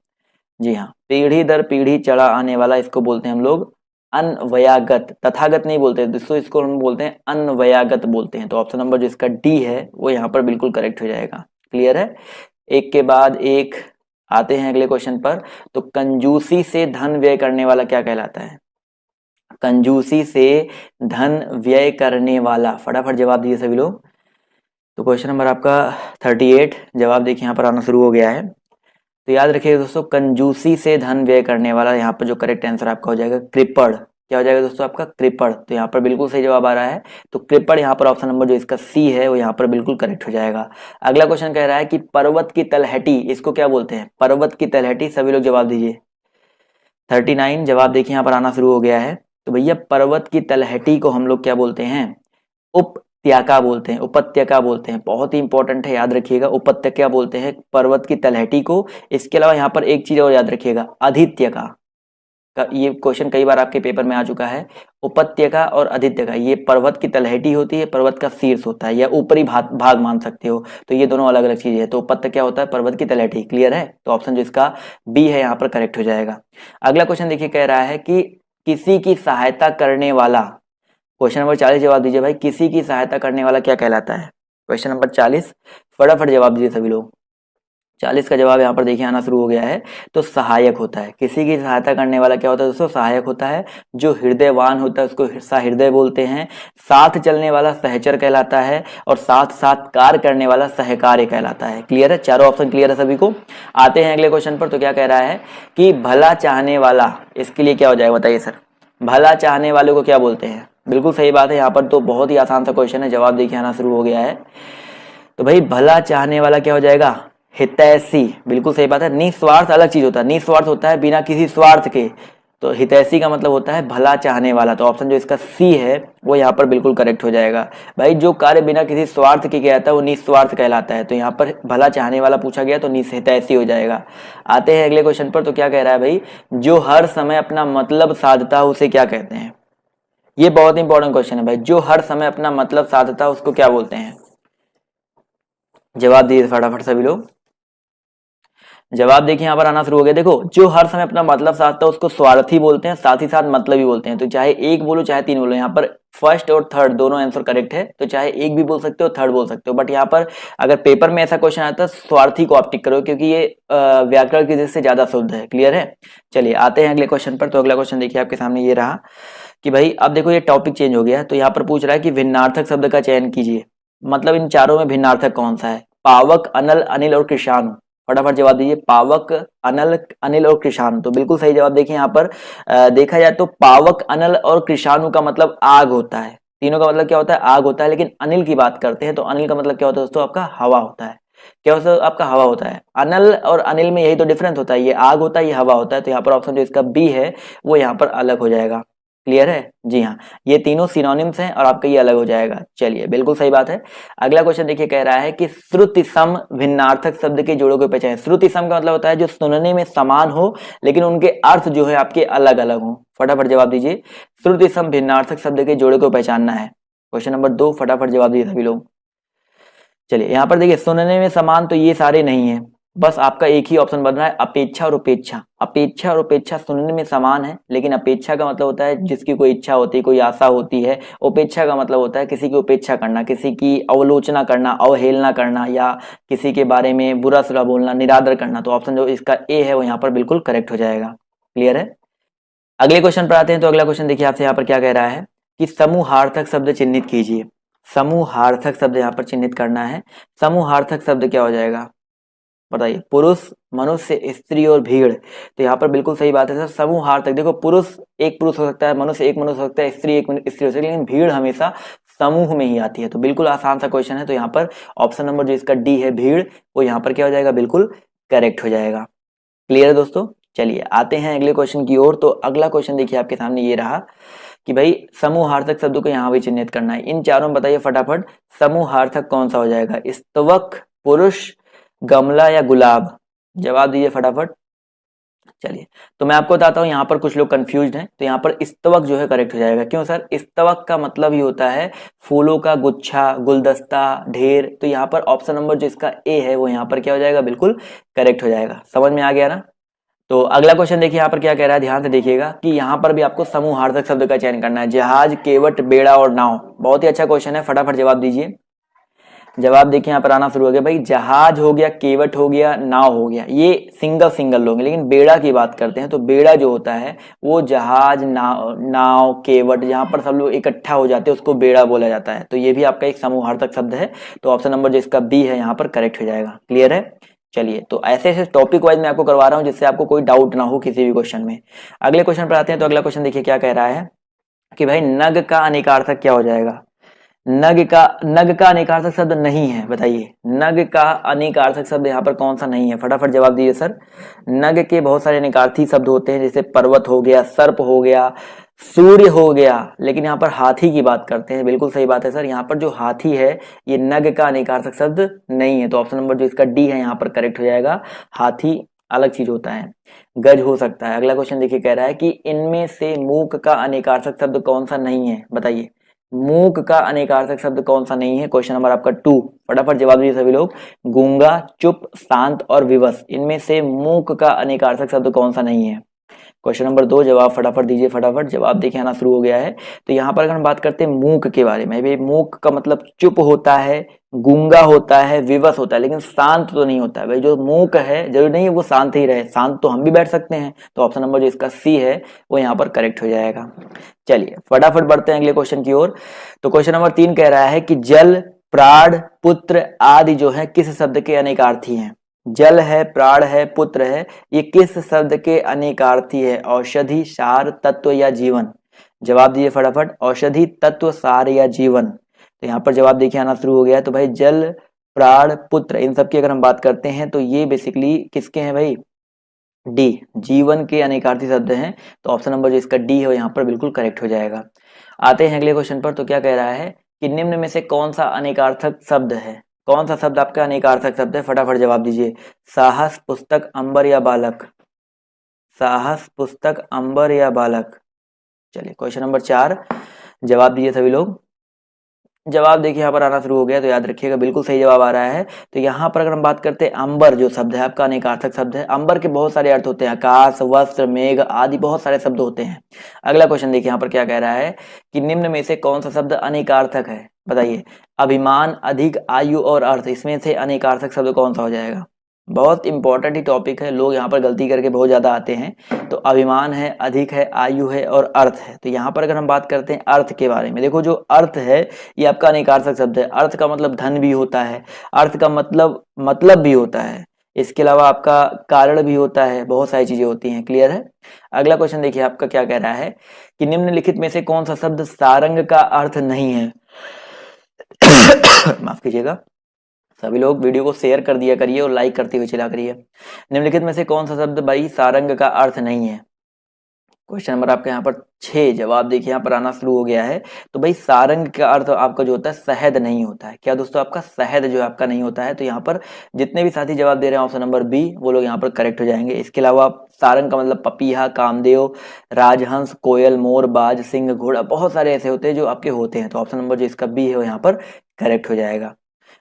जी हाँ, पीढ़ी दर पीढ़ी चढ़ा आने वाला, इसको बोलते हैं हम लोग अन्वयागत। तथागत नहीं बोलते दोस्तों, इसको हम बोलते हैं अन्वयागत बोलते हैं। तो ऑप्शन नंबर जो इसका डी है वो यहाँ पर बिल्कुल करेक्ट हो जाएगा। क्लियर है? एक के बाद एक आते हैं अगले क्वेश्चन पर। तो कंजूसी से धन व्यय करने वाला क्या कहलाता है? कंजूसी से धन व्यय करने वाला, फटाफट जवाब दिए सभी लोग। तो क्वेश्चन नंबर आपका 38, जवाब देखिए यहाँ पर आना शुरू हो गया है। तो याद रखिएगा दोस्तों, कंजूसी से धन व्यय करने वाला, यहाँ पर जो करेक्ट आंसर आपका हो जाएगा कृपण। क्या हो जाएगा दोस्तों आपका? कृपण। तो यहाँ पर बिल्कुल सही जवाब आ रहा है। तो कृपण यहाँ पर ऑप्शन नंबर जो इसका सी है वो यहाँ पर बिल्कुल करेक्ट हो जाएगा। अगला क्वेश्चन कह रहा है कि पर्वत की तलहटी, इसको क्या बोलते हैं? पर्वत की तलहटी, सभी लोग जवाब दीजिए। 39 जवाब देखिए यहाँ पर आना शुरू हो गया है। तो भैया पर्वत की तलहटी को हम लोग क्या बोलते हैं? उपत्यका बोलते हैं, उपत्यका बोलते हैं। बहुत ही इंपॉर्टेंट है, याद रखिएगा, उपत्यका बोलते हैं पर्वत की तलहटी को। इसके अलावा यहाँ पर एक चीज और याद रखिएगा, अधित्यका का, ये क्वेश्चन कई बार आपके पेपर में आ चुका है। उपत्यका और अधित्यका, ये पर्वत की तलहटी होती है, पर्वत का शीर्ष होता है, या ऊपरी भाग मान सकते हो। तो ये दोनों अलग अलग चीजें हैं। तो उपत्यका होता है पर्वत की तलहटी। क्लियर है? तो ऑप्शन जो इसका बी है यहाँ पर करेक्ट हो जाएगा। अगला क्वेश्चन देखिए, कह रहा है कि किसी की सहायता करने वाला, क्वेश्चन नंबर 40 जवाब दीजिए भाई, किसी की सहायता करने वाला क्या कहलाता है? क्वेश्चन नंबर 40, फटाफट जवाब दीजिए सभी लोग। 40 का जवाब यहाँ पर देखिए आना शुरू हो गया है। तो सहायक होता है, किसी की सहायता करने वाला क्या होता है दोस्तों? सहायक होता है। जो हृदयवान होता है उसको सहृदय बोलते हैं। साथ चलने वाला सहचर कहलाता है, और साथ साथ कार्य करने वाला सहकार्य कहलाता है। क्लियर है? चारों ऑप्शन क्लियर है सभी को? आते हैं अगले क्वेश्चन पर। तो क्या कह रहा है कि भला चाहने वाला, इसके लिए क्या हो जाएगा बताइए सर? भला चाहने वाले को क्या बोलते हैं? बिल्कुल सही बात है, यहाँ पर तो बहुत ही आसान सा क्वेश्चन है। जवाब देखिए आना शुरू हो गया है। तो भाई भला चाहने वाला क्या हो जाएगा? हितैषी। बिल्कुल सही बात है। निस्वार्थ अलग चीज होता है, निस्वार्थ होता है बिना किसी स्वार्थ के। तो हितैषी का मतलब होता है भला चाहने वाला। तो ऑप्शन जो इसका सी है वो यहाँ पर बिल्कुल करेक्ट हो जाएगा। भाई जो कार्य बिना किसी स्वार्थ के किया जाता है वो निस्वार्थ कहलाता है। तो यहाँ पर भला चाहने वाला पूछा गया तो हितैषी हो जाएगा। आते हैं अगले क्वेश्चन पर। तो क्या कह रहा है भाई? जो हर समय अपना मतलब साधता है उसे क्या कहते हैं? ये बहुत इंपॉर्टेंट क्वेश्चन है भाई। जो हर समय अपना मतलब साधता है उसको क्या बोलते हैं? जवाब दीजिए फटाफट सभी लोग। जवाब देखिए यहाँ पर आना शुरू हो गया। देखो, जो हर समय अपना मतलब साधता है उसको स्वार्थी बोलते हैं, साथ ही साथ मतलबी बोलते हैं। तो चाहे एक बोलो चाहे तीन बोलो, यहाँ पर फर्स्ट और थर्ड दोनों आंसर करेक्ट है। तो चाहे एक भी बोल सकते हो, थर्ड बोल सकते हो, बट यहाँ पर अगर पेपर में ऐसा क्वेश्चन आता है स्वार्थी को आप टिक करो, क्योंकि ये व्याकरण की दृष्टि से ज्यादा शुद्ध है। क्लियर है? चलिए आते हैं अगले क्वेश्चन पर। तो अगला क्वेश्चन देखिए आपके सामने ये रहा कि भाई अब देखो ये टॉपिक चेंज हो गया है। तो यहाँ पर पूछ रहा है कि भिन्नार्थक शब्द का चयन कीजिए। मतलब इन चारों में भिन्नार्थक कौन सा है? पावक, अनल, अनिल और कृषाणु। फटाफट जवाब दीजिए। पावक, अनल, अनिल और कृषाणु। तो बिल्कुल सही जवाब। देखिए यहाँ पर देखा जाए तो पावक, अनल और कृषाणु का मतलब आग होता है। तीनों का मतलब क्या होता है? आग होता है। लेकिन अनिल की बात करते हैं तो अनिल का मतलब क्या होता है दोस्तों? आपका हवा होता है। क्या होता है? आपका हवा होता है। अनल और अनिल में यही तो डिफरेंस होता है, ये आग होता है, ये हवा होता है। तो यहाँ पर ऑप्शन जो इसका बी है वो यहाँ पर अलग हो जाएगा। क्लियर है? जी हाँ, ये तीनों सिनोनिम्स हैं और आपका ये अलग हो जाएगा। चलिए बिल्कुल सही बात है। अगला क्वेश्चन देखिए, कह रहा है कि श्रुति सम भिन्नार्थक शब्द के जोड़ों को पहचानें। श्रुति सम का मतलब होता है जो सुनने में समान हो लेकिन उनके अर्थ जो है आपके अलग अलग हो। फटाफट जवाब दीजिए। श्रुति सम भिन्नार्थक शब्द के जोड़े को पहचानना है। क्वेश्चन नंबर 2, फटाफट जवाब दीजिए सभी लोग। चलिए यहाँ पर देखिए, सुनने में समान तो ये सारे नहीं है, बस आपका एक ही ऑप्शन बन रहा है, अपेक्षा और उपेक्षा। अपेक्षा और उपेक्षा सुनने में समान है, लेकिन अपेक्षा का मतलब होता है जिसकी कोई इच्छा होती है, कोई आशा होती है। उपेक्षा का मतलब होता है किसी की उपेक्षा करना, किसी की अवलोचना करना, अवहेलना करना, या किसी के बारे में बुरा सुरा बोलना, निरादर करना। तो ऑप्शन जो इसका ए है वो यहाँ पर बिल्कुल करेक्ट हो जाएगा। क्लियर है? अगले क्वेश्चन पर आते हैं। तो अगला क्वेश्चन देखिए आपसे यहाँ पर क्या कह रहा है कि समूहार्थक शब्द चिन्हित कीजिए। समूहार्थक शब्द यहाँ पर चिन्हित करना है। समूहार्थक शब्द क्या हो जाएगा बताइए? पुरुष, मनुष्य, स्त्री और भीड़। तो यहाँ पर बिल्कुल सही बात है सर। समूहार्थक, देखो पुरुष एक पुरुष हो सकता है, मनुष्य एक मनुष्य हो सकता है, स्त्री एक स्त्री हो सकती है, लेकिन भीड़ हमेशा समूह में ही आती है। तो बिल्कुल आसान सा क्वेश्चन है। तो यहाँ पर ऑप्शन नंबर जो इसका डी है भीड़, वो यहाँ पर क्या हो जाएगा? बिल्कुल करेक्ट हो जाएगा। क्लियर है दोस्तों? चलिए आते हैं अगले क्वेश्चन की ओर। तो अगला क्वेश्चन देखिए आपके सामने ये रहा कि भाई समूहार्थक शब्दों को यहाँ भी चिन्हित करना है। इन चारों में बताइए फटाफट समूहार्थक कौन सा हो जाएगा? स्तवक, पुरुष, गमला या गुलाब? जवाब दीजिए फटाफट। चलिए तो मैं आपको बताता हूँ, यहाँ पर कुछ लोग कंफ्यूज्ड हैं। तो यहाँ पर स्तवक जो है करेक्ट हो जाएगा। क्यों सर? स्तवक का मतलब ही होता है फूलों का गुच्छा, गुलदस्ता, ढेर। तो यहाँ पर ऑप्शन नंबर जो इसका ए है वो यहाँ पर क्या हो जाएगा? बिल्कुल करेक्ट हो जाएगा। समझ में आ गया ना? तो अगला क्वेश्चन देखिए यहाँ पर क्या कह रहा है, ध्यान से देखिएगा कि यहाँ पर भी आपको समूहार्थक शब्द का चयन करना है। जहाज, केवट, बेड़ा और नाव। बहुत ही अच्छा क्वेश्चन है, फटाफट जवाब दीजिए। जवाब देखिए यहाँ पर आना शुरू हो गया। भाई जहाज हो गया, केवट हो गया, नाव हो गया, ये सिंगल सिंगल लोग हैं। लेकिन बेड़ा की बात करते हैं तो बेड़ा जो होता है वो जहाज, नाव, केवट, जहां पर सब लोग इकट्ठा हो जाते हैं उसको बेड़ा बोला जाता है। तो ये भी आपका एक समूहार्थक शब्द है। तो ऑप्शन नंबर जो इसका बी है यहाँ पर करेक्ट हो जाएगा। क्लियर है? चलिए, तो ऐसे ऐसे टॉपिक वाइज मैं आपको करवा रहा हूँ जिससे आपको कोई डाउट ना हो किसी भी क्वेश्चन में। अगले क्वेश्चन पर आते हैं। तो अगला क्वेश्चन देखिए क्या कह रहा है कि भाई नग का अनेकार्थक क्या हो जाएगा। नग का अनेकार्थक शब्द नहीं है, बताइए नग का अनेकार्थक शब्द यहाँ पर कौन सा नहीं है, फटाफट जवाब दीजिए सर। नग के बहुत सारे अनेकार्थी शब्द होते हैं, जैसे पर्वत हो गया, सर्प हो गया, सूर्य हो गया, लेकिन यहाँ पर हाथी की बात करते हैं। बिल्कुल सही बात है सर, यहाँ पर जो हाथी है ये नग का अनेकार्थक शब्द नहीं है, तो ऑप्शन नंबर जो इसका डी है यहाँ पर करेक्ट हो जाएगा। हाथी अलग चीज होता है, गज हो सकता है। अगला क्वेश्चन देखिए कह रहा है कि इनमें से मूक का अनेकार्थक शब्द कौन सा नहीं है, बताइए मूक का अनेकार्थक शब्द कौन सा नहीं है। क्वेश्चन नंबर आपका 2, फटाफट जवाब दीजिए सभी लोग। गूंगा, चुप, शांत और विवश, इनमें से मूक का अनेकार्थक शब्द कौन सा नहीं है। क्वेश्चन नंबर 2 जवाब फटाफट दीजिए, फटाफट जवाब देखिए आना शुरू हो गया है। तो यहाँ पर अगर हम बात करते हैं मूक के बारे में, भाई मूक का मतलब चुप होता है, गूंगा होता है, विवश होता है, लेकिन शांत तो नहीं होता है। भाई जो मूक है जरूरी नहीं है वो शांत ही रहे, शांत तो हम भी बैठ सकते हैं। तो ऑप्शन नंबर जो इसका सी है वो यहाँ पर करेक्ट हो जाएगा। चलिए फटाफट बढ़ते हैं अगले क्वेश्चन की ओर। तो क्वेश्चन नंबर 3 कह रहा है कि जल, प्राण, पुत्र आदि जो है किस शब्द के अनेकार्थी हैं। जल है, प्राण है, पुत्र है, ये किस शब्द के अनेकार्थी है। औषधि, सार, तत्व या जीवन, जवाब दीजिए फटाफट। औषधि, तत्व, सार या जीवन, तो यहाँ पर जवाब देखिए आना शुरू हो गया है। तो भाई जल, प्राण, पुत्र, इन सब की अगर हम बात करते हैं तो ये बेसिकली किसके हैं भाई, डी, जीवन के अनेकार्थी शब्द हैं। तो ऑप्शन नंबर जो इसका डी है वो यहाँ पर बिल्कुल करेक्ट हो जाएगा। आते हैं अगले क्वेश्चन पर। तो क्या कह रहा है कि निम्न में से कौन सा अनेकार्थक शब्द है, कौन सा शब्द आपका अनेकार्थक शब्द है, फटाफट जवाब दीजिए। साहस, पुस्तक, अंबर या बालक, साहस, पुस्तक, अंबर या बालक। चलिए क्वेश्चन नंबर 4 जवाब दीजिए सभी लोग। जवाब देखिए यहाँ पर आना शुरू हो गया, तो याद रखिएगा बिल्कुल सही जवाब आ रहा है। तो यहाँ पर अगर हम बात करते हैं अंबर जो शब्द है आपका अनेकार्थक शब्द है। अंबर के बहुत सारे अर्थ होते हैं, आकाश, वस्त्र, मेघ आदि बहुत सारे शब्द होते हैं। अगला क्वेश्चन देखिए यहाँ पर क्या कह रहा है कि निम्न में से कौन सा शब्द अनेकार्थक है, बताइए। अभिमान, अधिक, आयु और अर्थ, इसमें से अनेकार्थक शब्द कौन सा हो जाएगा। बहुत इंपॉर्टेंट ही टॉपिक है, लोग यहाँ पर गलती करके बहुत ज्यादा आते हैं। तो अभिमान है, अधिक है, आयु है और अर्थ है। तो यहाँ पर अगर हम बात करते हैं अर्थ के बारे में, देखो जो अर्थ है ये आपका अनेकार्थक शब्द है। अर्थ का मतलब धन भी होता है, अर्थ का मतलब भी होता है, इसके अलावा आपका कारण भी होता है, बहुत सारी चीजें होती हैं। क्लियर है। अगला क्वेश्चन देखिए आपका क्या कह रहा है कि निम्नलिखित में से कौन सा शब्द सारंग का अर्थ नहीं है। माफ कीजिएगा, सभी लोग वीडियो को शेयर कर दिया करिए और लाइक करते हुए चला करिए। निम्नलिखित में से कौन सा शब्द भाई सारंग का अर्थ नहीं है। क्वेश्चन नंबर आपका यहाँ पर 6 जवाब देखिए यहाँ पर आना शुरू हो गया है। तो भाई सारंग का अर्थ आपका जो होता है शहद नहीं होता है। क्या दोस्तों, आपका शहद जो है आपका नहीं होता है। तो यहाँ पर जितने भी साथी जवाब दे रहे हैं ऑप्शन नंबर बी, वो लोग यहाँ पर करेक्ट हो जाएंगे। इसके अलावा सारंग का मतलब पपीहा, कामदेव, राजहंस, कोयल, मोर, बाज, सिंह, घोड़ा, बहुत सारे ऐसे होते हैं जो आपके होते हैं। तो ऑप्शन नंबर जो इसका बी है वो यहाँ पर करेक्ट हो जाएगा।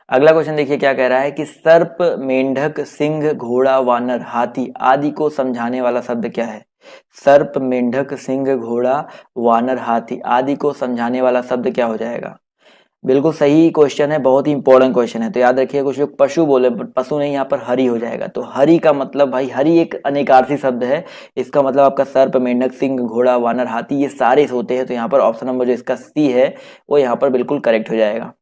अगला क्वेश्चन देखिए क्या कह रहा है कि सर्प, मेंढक, सिंह, घोड़ा, वानर, हाथी आदि को समझाने वाला शब्द क्या है। सर्प, मेंढक, सिंह, घोड़ा, वानर, हाथी आदि को समझाने वाला शब्द क्या हो जाएगा। बिल्कुल सही क्वेश्चन है, बहुत ही इंपॉर्टेंट क्वेश्चन है। तो याद रखिए, कुछ लोग पशु बोले, पशु नहीं, यहाँ पर हरि हो जाएगा। तो हरि का मतलब भाई हरि एक अनेकार्थी शब्द है, इसका मतलब आपका सर्प, मेंढक, सिंह, घोड़ा, वानर, हाथी ये सारे होते हैं। तो यहाँ पर ऑप्शन नंबर जो इसका सी है वो यहाँ पर बिल्कुल करेक्ट हो जाएगा।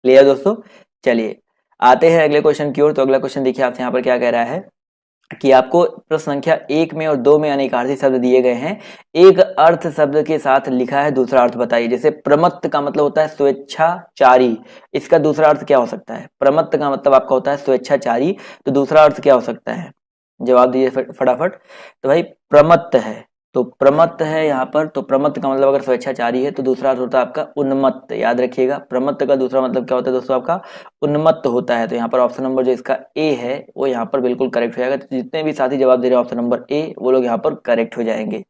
क्लियर दोस्तों। चलिए आते हैं अगले क्वेश्चन की ओर। तो अगला क्वेश्चन देखिए आपसे यहाँ पर क्या कह रहा है कि आपको प्रश्न संख्या 1 में और 2 में अनेकार्थी शब्द दिए गए हैं, एक अर्थ शब्द के साथ लिखा है, दूसरा अर्थ बताइए। जैसे प्रमत्त का मतलब होता है स्वेच्छाचारी, इसका दूसरा अर्थ क्या हो सकता है। प्रमत्त का मतलब आपका होता है स्वेच्छाचारी, तो दूसरा अर्थ क्या हो सकता है, जवाब दीजिए फटाफट। तो भाई प्रमत्त है, तो प्रमत्त है यहाँ पर। तो प्रमत्त का मतलब अगर स्वेच्छाचारी है तो दूसरा अर्थ होता है आपका उन्मत्त। याद रखिएगा, प्रमत्त का दूसरा मतलब क्या होता है दोस्तों, आपका उन्मत्त होता है। तो यहाँ पर ऑप्शन नंबर जो इसका ए है वो यहाँ पर बिल्कुल करेक्ट हो जाएगा। तो जितने भी साथी जवाब दे रहे हैं ऑप्शन नंबर ए, वो लोग यहाँ पर करेक्ट हो जाएंगे।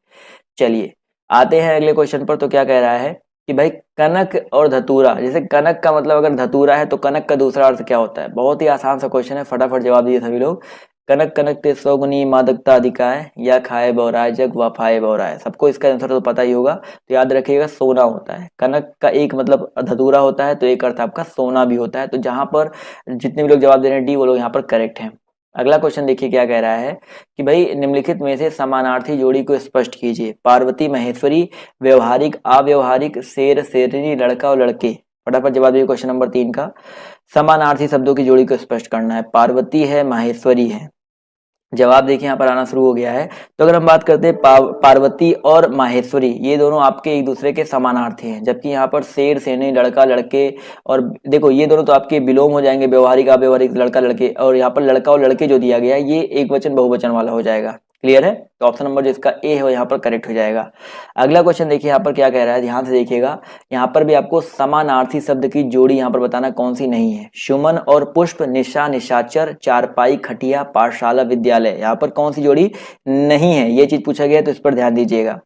चलिए आते हैं अगले क्वेश्चन पर। तो क्या कह रहा है कि भाई कनक और धतूरा, जैसे कनक का मतलब अगर धतूरा है तो कनक का दूसरा अर्थ क्या होता है। बहुत ही आसान सा क्वेश्चन है, फटाफट जवाब दीजिए सभी लोग। कनक कनक ते सौगुनी मादकता अधिकाय, या खाए बौराय जग वफाए बौराय। सबको इसका आंसर तो पता ही होगा। तो याद रखिएगा सोना होता है। कनक का एक मतलब धतूरा होता है, तो एक अर्थ आपका सोना भी होता है। तो जहां पर जितने भी लोग जवाब दे रहे हैं डी, वो लोग यहाँ पर करेक्ट हैं। अगला क्वेश्चन देखिए क्या कह रहा है कि भाई निम्नलिखित में से समानार्थी जोड़ी को स्पष्ट कीजिए। पार्वती, महेश्वरी, व्यवहारिक, अव्यवहारिक, शेर, शेरनी, लड़का और लड़के। फटाफट जवाब दीजिए क्वेश्चन नंबर 3 का। समानार्थी शब्दों की जोड़ी को स्पष्ट करना है। पार्वती है, माहेश्वरी है। जवाब देखिए यहाँ पर आना शुरू हो गया है। तो अगर हम बात करते हैं पार्वती और माहेश्वरी, ये दोनों आपके एक दूसरे के समानार्थी हैं, जबकि यहाँ पर शेर सेने, लड़का लड़के, और देखो ये दोनों तो आपके विलोम हो जाएंगे, व्यवहारिक अव्यवहारिक, लड़का लड़के, और यहाँ पर लड़का और लड़के जो दिया गया है ये एक वचन बहुवचन वाला हो जाएगा। क्लियर है? तो ऑप्शन नंबर जो इसका ए है वो यहाँ पर करेक्ट हो जाएगा। अगला क्वेश्चन देखिए यहाँ पर क्या कह रहा है, ध्यान से देखिएगा। यहाँ पर भी आपको समानार्थी शब्द की जोड़ी यहाँ पर बताना कौन सी नहीं है। सुमन और पुष्प, निशा निशाचर, चारपाई खटिया, पाठशाला विद्यालय, यहाँ पर कौन सी जोड़ी नहीं है, ये चीज पूछा गया है, तो इस पर ध्यान दीजिएगा।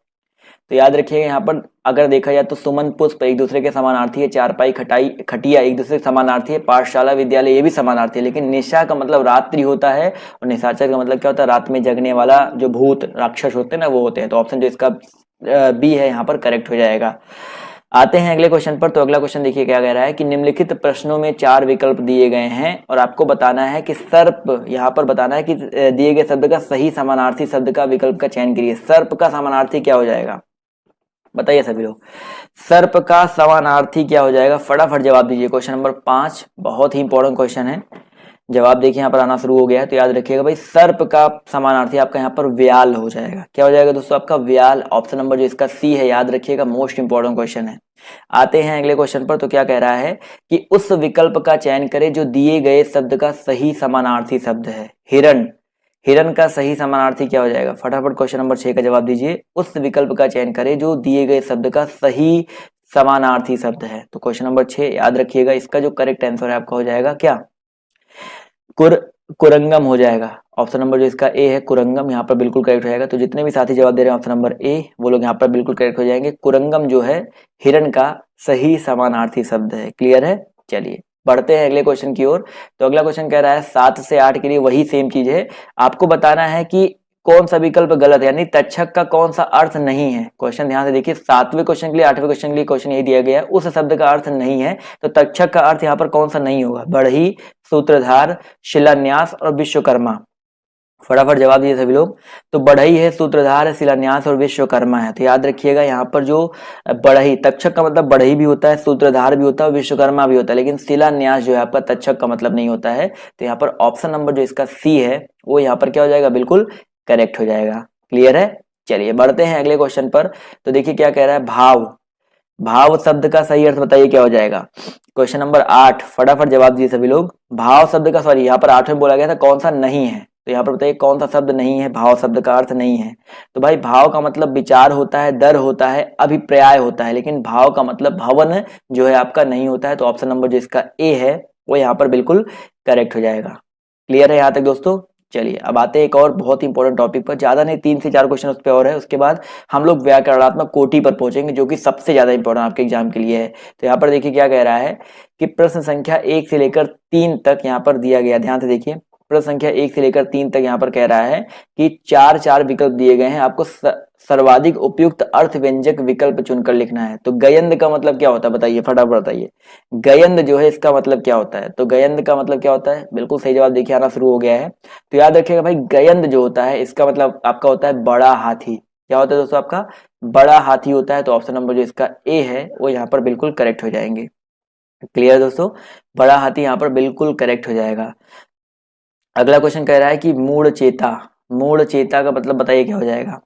तो याद रखिएगा यहाँ पर अगर देखा जाए तो सुमन पुष्प एक दूसरे के समानार्थी है, चारपाई खटिया एक दूसरे के समानार्थी है, पाठशाला विद्यालय ये भी समानार्थी है, लेकिन निशा का मतलब रात्रि होता है और निशाचर का मतलब क्या होता है, रात में जगने वाला जो भूत राक्षस होते हैं ना, वो होते हैं। तो ऑप्शन जो इसका बी है यहाँ पर करेक्ट हो जाएगा। आते हैं अगले क्वेश्चन पर। तो अगला क्वेश्चन देखिए क्या कह रहा है कि निम्नलिखित प्रश्नों में 4 विकल्प दिए गए हैं और आपको बताना है कि सर्प, यहाँ पर बताना है कि दिए गए शब्द का सही समानार्थी शब्द का विकल्प का चयन करिए। सर्प का समानार्थी क्या हो जाएगा, बताइए सभी लोग। सर्प का समानार्थी क्या हो जाएगा, फटाफट जवाब दीजिए। क्वेश्चन नंबर 5 बहुत ही इंपॉर्टेंट क्वेश्चन है। जवाब देखिए यहाँ पर आना शुरू हो गया है। तो याद रखिएगा भाई, सर्प का समानार्थी आपका यहाँ पर व्याल हो जाएगा। क्या हो जाएगा दोस्तों, आपका व्याल। ऑप्शन नंबर जो इसका सी है, याद रखिएगा, मोस्ट इंपॉर्टेंट क्वेश्चन है। आते हैं अगले क्वेश्चन पर। तो क्या कह रहा है कि उस विकल्प का चयन करें जो दिए गए शब्द का सही समानार्थी शब्द है। हिरण, हिरण का सही समानार्थी क्या हो जाएगा, फटाफट क्वेश्चन नंबर 6 का जवाब दीजिए। उस विकल्प का चयन करें जो दिए गए शब्द का सही समानार्थी शब्द है। तो क्वेश्चन नंबर 6 याद रखिएगा, इसका जो करेक्ट आंसर है आपका हो जाएगा क्या, कुरंगम हो जाएगा। ऑप्शन नंबर जो इसका ए है कुरंगम, यहाँ पर बिल्कुल करेक्ट हो जाएगा। तो जितने भी साथी जवाब दे रहे हैं ऑप्शन नंबर ए, वो लोग यहाँ पर बिल्कुल करेक्ट हो जाएंगे। कुरंगम जो है हिरण का सही समानार्थी शब्द है। क्लियर है? चलिए बढ़ते हैं अगले क्वेश्चन की ओर। तो अगला क्वेश्चन कह रहा है 7 से 8 के लिए वही सेम चीज है, आपको बताना है कि कौन सा विकल्प गलत है, यानी तक्षक का कौन सा अर्थ नहीं है। क्वेश्चन ध्यान से देखिए, 7वें क्वेश्चन के लिए 8वें क्वेश्चन के लिए क्वेश्चन यही दिया गया है, उस शब्द का अर्थ नहीं है, तो तक्षक का अर्थ यहाँ पर कौन सा नहीं होगा, बढ़ई, सूत्रधार, शिलान्यास और विश्वकर्मा। फटाफट जवाब दिए सभी लोग। तो बढ़ई है, सूत्रधार है, शिलान्यास और विश्वकर्मा है। तो याद रखिएगा यहाँ पर जो बढ़ई, तक्षक का मतलब बढ़ई भी होता है, सूत्रधार भी होता है, विश्वकर्मा भी होता है, लेकिन शिलान्यास जो है आपका तक्षक का मतलब नहीं होता है। तो यहाँ पर ऑप्शन नंबर जो इसका सी है वो यहाँ पर क्या हो जाएगा, बिल्कुल करेक्ट हो जाएगा। क्लियर है? चलिए बढ़ते हैं अगले क्वेश्चन पर। तो देखिए क्या कह रहा है, भाव, भाव शब्द का सही अर्थ बताइए क्या हो जाएगा। क्वेश्चन नंबर 8, फटाफट जवाब दिए सभी लोग। भाव शब्द का, सॉरी यहाँ पर 8 में बोला गया था कौन सा नहीं है, तो यहाँ पर बताइए कौन सा शब्द नहीं है, भाव शब्द का अर्थ नहीं है। तो भाई भाव का मतलब विचार होता है, दर होता है, अभिप्राय होता है, लेकिन भाव का मतलब भवन जो है आपका नहीं होता है। तो ऑप्शन नंबर जो इसका ए है वो यहाँ पर बिल्कुल करेक्ट हो जाएगा। क्लियर है यहाँ तक दोस्तों? चलिए अब आते हैं एक और बहुत ही इंपॉर्टेंट टॉपिक पर, ज्यादा नहीं 3 से 4 क्वेश्चन उस पर और है, उसके बाद हम लोग व्याकरणात्मक कोटि पर पहुंचेंगे जो कि सबसे ज्यादा इंपॉर्टेंट आपके एग्जाम के लिए है। तो यहाँ पर देखिए क्या कह रहा है कि प्रश्न संख्या 1 से लेकर 3 तक यहाँ पर दिया गया, ध्यान से देखिए। प्रश्न संख्या 1 से लेकर 3 तक यहाँ पर कह रहा है कि 4 विकल्प दिए गए हैं, आपको सर्वाधिक उपयुक्त अर्थ व्यंजक विकल्प चुनकर लिखना है। तो गयंद का मतलब क्या होता है बताइए, फटाफट बताइए। गयंद जो है इसका मतलब क्या होता है, तो गयंद का मतलब क्या होता है, बिल्कुल सही जवाब देखिए आना शुरू हो गया है। तो याद रखिएगा भाई, गयंद जो होता है इसका मतलब आपका होता है बड़ा हाथी। क्या होता है दोस्तों, आपका बड़ा हाथी होता है। तो ऑप्शन नंबर जो इसका ए है वो यहाँ पर बिल्कुल करेक्ट हो जाएंगे। क्लियर दोस्तों, बड़ा हाथी यहाँ पर बिल्कुल करेक्ट हो जाएगा। अगला क्वेश्चन कह रहा है कि मूढ़ चेता, मूढ़ चेता का मतलब बताइए क्या हो जाएगा।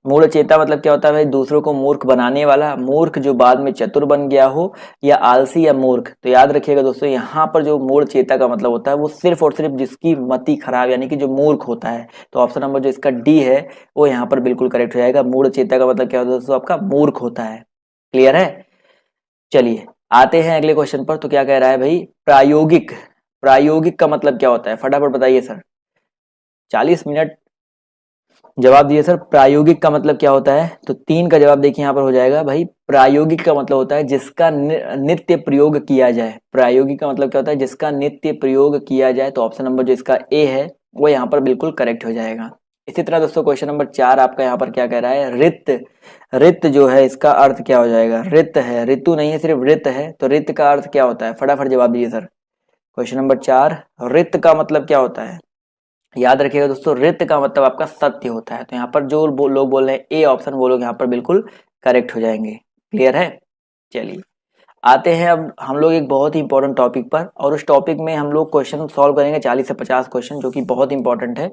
मूढ़ चेता मतलब क्या होता है भाई, दूसरों को मूर्ख बनाने वाला, मूर्ख जो बाद में चतुर बन गया हो, या आलसी या मूर्ख। तो याद रखिएगा दोस्तों, यहाँ पर जो मूढ़ चेता का मतलब होता है वो सिर्फ और सिर्फ जिसकी मति खराब, यानी कि जो मूर्ख होता है। तो ऑप्शन नंबर जो इसका डी है वो यहाँ पर बिल्कुल करेक्ट हो जाएगा। मूढ़ चेता का मतलब क्या होता है दोस्तों, आपका मूर्ख होता है। क्लियर है? चलिए आते हैं अगले क्वेश्चन पर। तो क्या कह रहा है भाई, प्रायोगिक, प्रायोगिक का मतलब क्या होता है, फटाफट बताइए सर। 40 मिनट जवाब दिए सर। प्रायोगिक का मतलब क्या होता है, तो 3 का जवाब देखिए यहाँ पर हो जाएगा भाई। प्रायोगिक का मतलब होता है जिसका नित्य प्रयोग किया जाए। प्रायोगिक का मतलब क्या होता है, जिसका नित्य प्रयोग किया जाए। तो ऑप्शन नंबर जो इसका ए है वो यहाँ पर बिल्कुल करेक्ट हो जाएगा। इसी तरह दोस्तों क्वेश्चन नंबर 4 आपका यहाँ पर क्या कह रहा है, रित, रित जो है इसका अर्थ क्या हो जाएगा, रित है, ऋतु नहीं है, सिर्फ रित है। तो रित का अर्थ क्या होता है, फटाफट जवाब दीजिए सर। क्वेश्चन नंबर 4, रित का मतलब क्या होता है। याद रखिएगा दोस्तों, रित का मतलब आपका सत्य होता है। तो यहाँ पर जो लोग बोल रहे हैं ए ऑप्शन, वो लोग यहाँ पर बिल्कुल करेक्ट हो जाएंगे। क्लियर है? चलिए आते हैं अब हम लोग एक बहुत ही इंपॉर्टेंट टॉपिक पर, और उस टॉपिक में हम लोग क्वेश्चन सॉल्व करेंगे 40 से 50 क्वेश्चन, जो कि बहुत इंपॉर्टेंट है।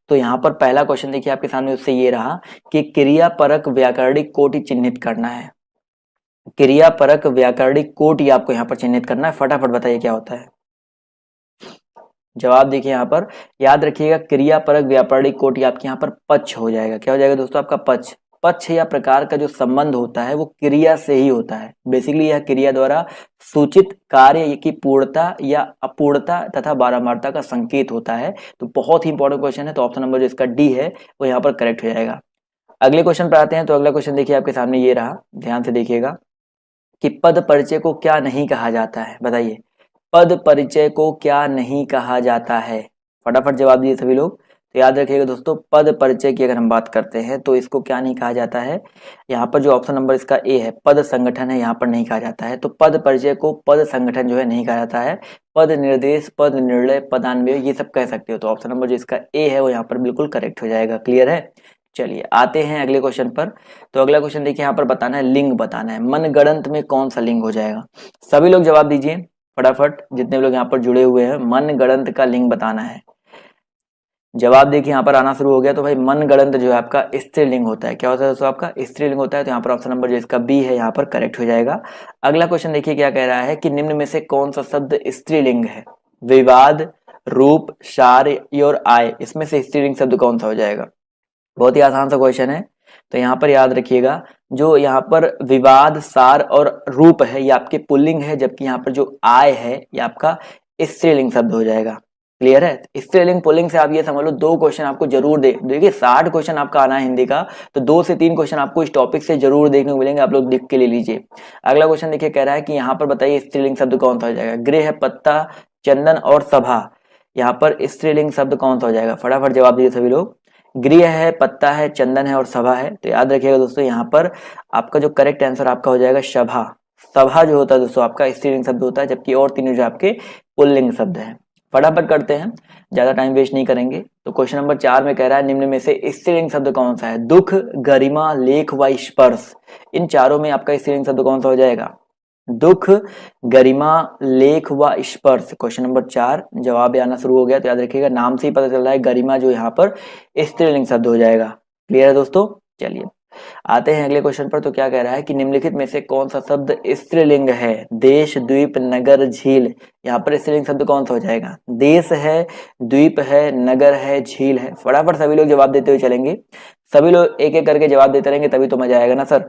तो यहाँ पर पहला क्वेश्चन देखिए आपके सामने, उससे ये रहा कि क्रियापरक व्याकरणिक कोटि चिन्हित करना है। क्रियापरक व्याकरणिक कोटि आपको यहाँ पर चिन्हित करना है। फटाफट बताइए क्या होता है। जवाब देखिए यहाँ पर, याद रखिएगा क्रियापरक व्याकरणिक कोटि आपके यहाँ पर पक्ष हो जाएगा। क्या हो जाएगा दोस्तों? आपका पक्ष। पक्ष या प्रकार का जो संबंध होता है वो क्रिया से ही होता है। बेसिकली यह क्रिया द्वारा सूचित कार्य की पूर्णता या अपूर्णता तथा बारंबारता का संकेत होता है। तो बहुत ही इंपॉर्टेंट क्वेश्चन है। तो ऑप्शन नंबर जो इसका डी है वो यहाँ पर करेक्ट हो जाएगा। अगले क्वेश्चन पर आते हैं। तो अगला क्वेश्चन देखिए आपके सामने ये रहा, ध्यान से देखिएगा कि पद परिचय को क्या नहीं कहा जाता है। बताइए, पद परिचय को क्या नहीं कहा जाता है? फटाफट जवाब दिए सभी लोग। तो याद रखिएगा दोस्तों, पद परिचय की अगर हम बात करते हैं तो इसको क्या नहीं कहा जाता है? यहाँ पर जो ऑप्शन नंबर इसका ए है, पद संगठन है, यहाँ पर नहीं कहा जाता है। तो पद परिचय को पद संगठन जो है नहीं कहा जाता है। पद निर्देश, पद निर्णय, पदान्वय, ये सब कह सकते हो। तो ऑप्शन नंबर जो इसका ए है वो यहाँ पर बिल्कुल करेक्ट हो जाएगा। क्लियर है? चलिए आते हैं अगले क्वेश्चन पर। तो अगला क्वेश्चन देखिए, यहाँ पर बताना है, लिंग बताना है। मनगढ़ंत में कौन सा लिंग हो जाएगा? सभी लोग जवाब दीजिए फटाफट, जितने लोग यहाँ पर जुड़े हुए हैं। मनगढ़ंत का लिंग बताना है। जवाब देखिए यहाँ पर आना शुरू हो गया। तो भाई मनगढ़ंत जो है आपका स्त्रीलिंग होता है। क्या होता है दोस्तों? आपका स्त्रीलिंग होता है। तो यहाँ पर ऑप्शन नंबर जो इसका बी है यहाँ पर करेक्ट हो जाएगा। अगला क्वेश्चन देखिए क्या कह रहा है कि निम्न में से कौन सा शब्द स्त्रीलिंग है? विवाद, रूप, सार और आय, इसमें से स्त्रीलिंग शब्द कौन सा हो जाएगा? बहुत ही आसान सा क्वेश्चन है। तो यहाँ पर याद रखिएगा, जो यहाँ पर विवाद, सार और रूप है ये आपके पुल्लिंग है, जबकि यहाँ पर जो आय है ये आपका स्त्रीलिंग शब्द हो जाएगा। क्लियर है? स्त्रीलिंग पुल्लिंग से आप ये समझ लो, 2 क्वेश्चन आपको जरूर देखिए 60 क्वेश्चन आपका आना है हिंदी का, तो 2 से 3 क्वेश्चन आपको इस टॉपिक से जरूर देखने को मिलेंगे। आप लोग लिख के ले लीजिए। अगला क्वेश्चन देखिए कह रहा है कि यहाँ पर बताइए स्त्रीलिंग शब्द कौन सा हो जाएगा? गृह, पत्ता, चंदन और सभा, यहाँ पर स्त्रीलिंग शब्द कौन सा हो जाएगा? फटाफट जवाब दीजिए सभी लोग। गृह है, पत्ता है, चंदन है और सभा है। तो याद रखिएगा दोस्तों, यहाँ पर आपका जो करेक्ट आंसर आपका हो जाएगा सभा। सभा जो होता है दोस्तों आपका स्त्रीलिंग शब्द होता है, जबकि और तीनों जो आपके पुल्लिंग शब्द है। फटाफट करते हैं, ज्यादा टाइम वेस्ट नहीं करेंगे। तो क्वेश्चन नंबर 4 में कह रहा है निम्न में से स्त्रीलिंग शब्द कौन सा है? दुख, गरिमा, लेख व स्पर्श, इन चारों में आपका स्त्रीलिंग शब्द कौन सा हो जाएगा? दुख, गरिमा, लेख व स्पर्श। क्वेश्चन नंबर 4 जवाब आना शुरू हो गया। तो याद रखिएगा, नाम से ही पता चल रहा है गरिमा जो यहाँ पर स्त्रीलिंग शब्द हो जाएगा। क्लियर है दोस्तों? चलिए आते हैं अगले क्वेश्चन पर। तो क्या कह रहा है कि निम्नलिखित में से कौन सा शब्द स्त्रीलिंग है? देश, द्वीप, नगर, झील, यहाँ पर स्त्रीलिंग शब्द कौन सा हो जाएगा? देश है, द्वीप है, नगर है, झील है। फटाफट सभी लोग जवाब देते हुए चलेंगे। सभी लोग एक एक करके जवाब देते रहेंगे, तभी तो मजा आएगा ना सर।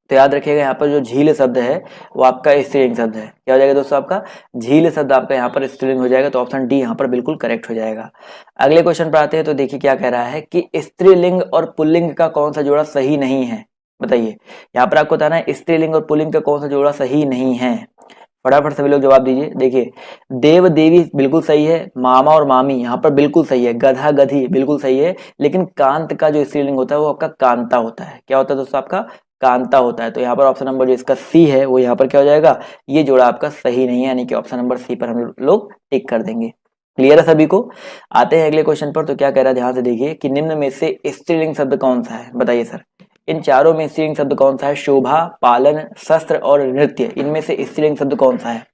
तो याद रखिएगा, यहाँ पर जो झील शब्द है वो आपका स्त्रीलिंग शब्द है। क्या हो जाएगा दोस्तों? आपका झील शब्द आपका यहाँ पर स्त्रीलिंग हो जाएगा। तो ऑप्शन डी यहाँ पर बिल्कुल करेक्ट हो जाएगा। अगले क्वेश्चन पर आते हैं। तो देखिए क्या कह रहा है कि स्त्रीलिंग और पुल्लिंग का कौन सा जोड़ा सही नहीं है? बताइए, यहाँ पर आपको बताना है स्त्रीलिंग और पुल्लिंग का कौन सा जोड़ा सही नहीं है। फटाफट सभी लोग जवाब दीजिए। देखिए, देव देवी बिल्कुल सही है, मामा और मामी यहाँ पर बिल्कुल सही है, गधा गधी बिल्कुल सही है, लेकिन कांत का जो स्त्रीलिंग होता है वो आपका कांता होता है। क्या होता है दोस्तों? आपका कांता होता है। तो यहाँ पर ऑप्शन नंबर जो इसका सी है वो यहाँ पर क्या हो जाएगा? ये जोड़ा आपका सही नहीं है, यानी कि ऑप्शन नंबर सी पर हम लोग टिक कर देंगे। क्लियर है सभी को? आते हैं अगले क्वेश्चन पर। तो क्या कह रहा है, ध्यान से देखिए कि निम्न में से स्त्रीलिंग शब्द कौन सा है? बताइए सर, इन चारों में स्त्रीलिंग शब्द कौन सा है? शोभा, पालन, शस्त्र और नृत्य, इनमें से स्त्रीलिंग शब्द कौन सा है?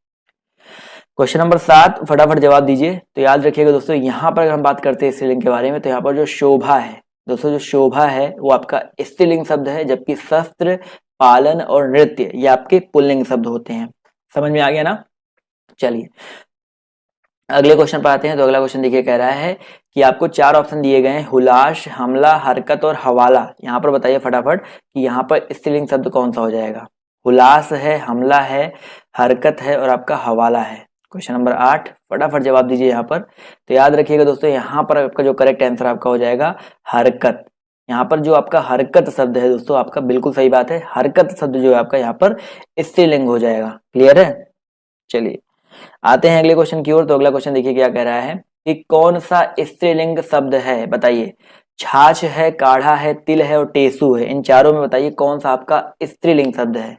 क्वेश्चन नंबर 7 फटाफट जवाब दीजिए। तो याद रखिएगा दोस्तों, यहाँ पर अगर हम बात करते हैं स्त्रीलिंग के बारे में, तो यहाँ पर जो शोभा है दोस्तों, जो शोभा है वो आपका स्त्रीलिंग शब्द है, जबकि शस्त्र, पालन और नृत्य ये आपके पुल्लिंग शब्द होते हैं। समझ में आ गया ना? चलिए अगले क्वेश्चन पर आते हैं। तो अगला क्वेश्चन देखिए कह रहा है कि आपको 4 ऑप्शन दिए गए हैं, हुलास, हमला, हरकत और हवाला। यहाँ पर बताइए फटाफट कि यहाँ पर स्त्रीलिंग शब्द कौन सा हो जाएगा? हुलास है, हमला है, हरकत है और आपका हवाला है। क्वेश्चन नंबर 8 फटाफट जवाब दीजिए यहाँ पर। तो याद रखिएगा दोस्तों, यहाँ पर आपका जो करेक्ट आंसर आपका हो जाएगा हरकत। यहाँ पर जो आपका हरकत शब्द है दोस्तों, आपका बिल्कुल सही बात है, हरकत शब्द जो है आपका यहाँ पर स्त्रीलिंग हो जाएगा। क्लियर है? चलिए आते हैं अगले क्वेश्चन की ओर। तो अगला क्वेश्चन देखिए क्या कह रहा है कि कौन सा स्त्रीलिंग शब्द है? बताइए, छाछ है, काढ़ा है, तिल है और टेसू है, इन चारों में बताइए कौन सा आपका स्त्रीलिंग शब्द है?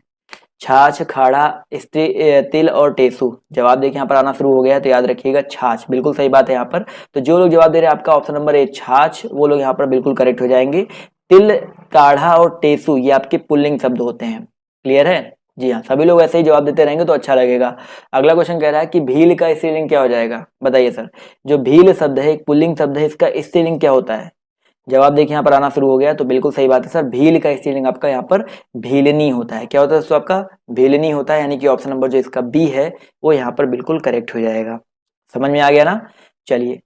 छाछ, खाड़ा, तिल और टेसू। जवाब देखिए यहाँ पर आना शुरू हो गया है। तो याद रखिएगा छाछ बिल्कुल सही बात है यहाँ पर। तो जो लोग जवाब दे रहे हैं आपका ऑप्शन नंबर ए छाछ, वो लोग यहाँ पर बिल्कुल करेक्ट हो जाएंगे। तिल, काढ़ा और टेसू ये आपके पुल्लिंग शब्द होते हैं। क्लियर है? जी हाँ, सभी लोग ऐसे ही जवाब देते रहेंगे तो अच्छा लगेगा। अगला क्वेश्चन कह रहा है कि भील का स्त्रीलिंग क्या हो जाएगा, बताइए सर। जो भील शब्द है एक पुल्लिंग शब्द है, इसका स्त्रीलिंग क्या होता है? जवाब देखिए यहाँ पर आना शुरू हो गया, तो बिल्कुल सही बात है सर, भील का स्त्रीलिंग आपका यहाँ पर भीलनी होता है। क्या होता है दोस्तों आपका? भीलनी होता है, यानी कि ऑप्शन नंबर जो इसका बी है वो यहाँ पर बिल्कुल करेक्ट हो जाएगा। समझ में आ गया ना? चलिए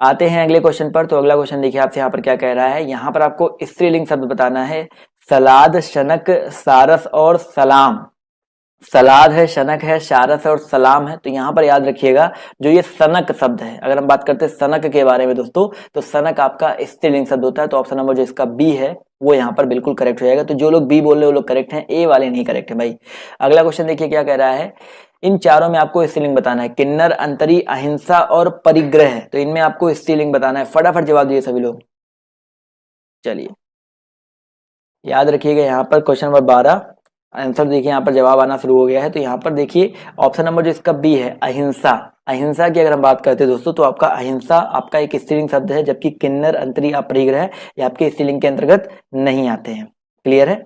आते हैं अगले क्वेश्चन पर। तो अगला क्वेश्चन देखिए आपसे यहाँ पर क्या कह रहा है, यहाँ पर आपको स्त्रीलिंग शब्द बताना है। सलाद, शनक, सारस और सलाम। सलाद है, शनक है, शारस है और सलाम है। तो यहाँ पर याद रखिएगा जो ये सनक शब्द है, अगर हम बात करते हैं सनक के बारे में दोस्तों, तो सनक आपका स्त्रीलिंग शब्द होता है। तो ऑप्शन नंबर जो इसका बी है वो यहाँ पर बिल्कुल करेक्ट हो जाएगा। तो जो लोग बी बोल रहे हैं वो लोग करेक्ट हैं, ए वाले नहीं करेक्ट है भाई। अगला क्वेश्चन देखिए क्या कह रहा है, इन चारों में आपको स्त्रीलिंग बताना है। किन्नर, अंतरी, अहिंसा और परिग्रह। तो इनमें आपको स्त्रीलिंग बताना है। फटाफट जवाब दिए सभी लोग। चलिए याद रखिएगा यहाँ पर क्वेश्चन नंबर 12 आंसर देखिए यहाँ पर जवाब आना शुरू हो गया है। तो यहाँ पर देखिए ऑप्शन नंबर जो इसका बी है अहिंसा। अहिंसा की अगर हम बात करते हैं दोस्तों तो आपका अहिंसा आपका एक स्त्रीलिंग शब्द है, जबकि किन्नर, अंतरी, अपरिग्रह ये आपके स्त्रीलिंग के अंतर्गत नहीं आते हैं। क्लियर है?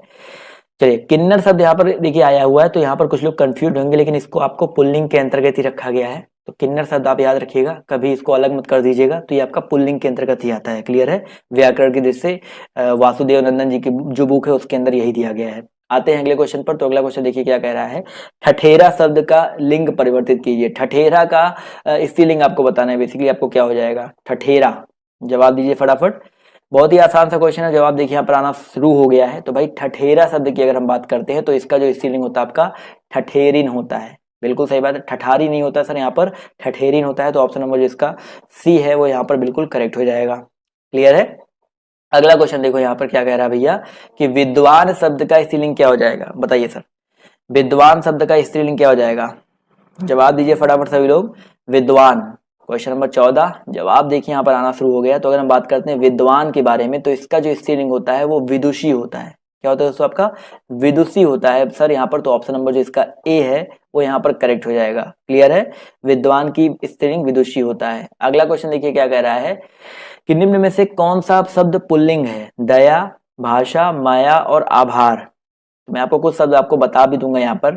चलिए किन्नर शब्द यहाँ पर देखिए आया हुआ है, तो यहाँ पर कुछ लोग कंफ्यूज होंगे, लेकिन इसको आपको पुल्लिंग के अंतर्गत ही रखा गया है। तो किन्नर शब्द आप याद रखिएगा, कभी इसको अलग मत कर दीजिएगा, तो ये आपका पुल्लिंग के अंतर्गत ही आता है। क्लियर है? व्याकरण की दृष्टि से वासुदेव नंदन जी की जो बुक है उसके अंदर यही दिया गया है। आते हैं अगले क्वेश्चन पर। तो अगला क्वेश्चन देखिए क्या कह रहा है, ठठेरा शब्द का लिंग परिवर्तित कीजिए। ठठेरा का स्त्रीलिंग आपको बताना है। बेसिकली आपको क्या हो जाएगा ठठेरा, जवाब दीजिए फटाफट। बहुत ही आसान सा क्वेश्चन है, जवाब देखिए यहाँ पर आना शुरू हो गया है। तो भाई ठठेरा शब्द की अगर हम बात करते हैं तो इसका जो स्त्रीलिंग होता है आपका ठठेरिन होता है। बिल्कुल सही बात है, ठठारी नहीं होता सर, यहाँ पर ठठेरिन होता है। तो ऑप्शन नंबर जो इसका सी है वो यहाँ पर बिल्कुल करेक्ट हो जाएगा। क्लियर है? अगला क्वेश्चन देखो यहाँ पर क्या कह रहा है भैया कि विद्वान शब्द का स्त्रीलिंग क्या हो जाएगा, बताइए सर। विद्वान शब्द का स्त्रीलिंग क्या हो जाएगा? जवाब दीजिए फटाफट सभी लोग। विद्वान, क्वेश्चन नंबर 14 जवाब देखिए यहाँ पर आना शुरू हो गया। तो अगर हम बात करते हैं विद्वान के बारे में तो इसका जो स्त्रीलिंग होता है वो विदुषी होता है। क्या होता है दोस्तों आपका? विदुषी होता है सर यहाँ पर। तो ऑप्शन नंबर जो इसका ए है वो यहाँ पर करेक्ट हो जाएगा। क्लियर है? विद्वान की स्त्रीलिंग विदुषी होता है। अगला क्वेश्चन देखिए क्या कह रहा है कि निम्न में से कौन सा शब्द पुल्लिंग है? दया, भाषा, माया और आभार। मैं आपको कुछ शब्द आपको बता भी दूंगा यहाँ पर,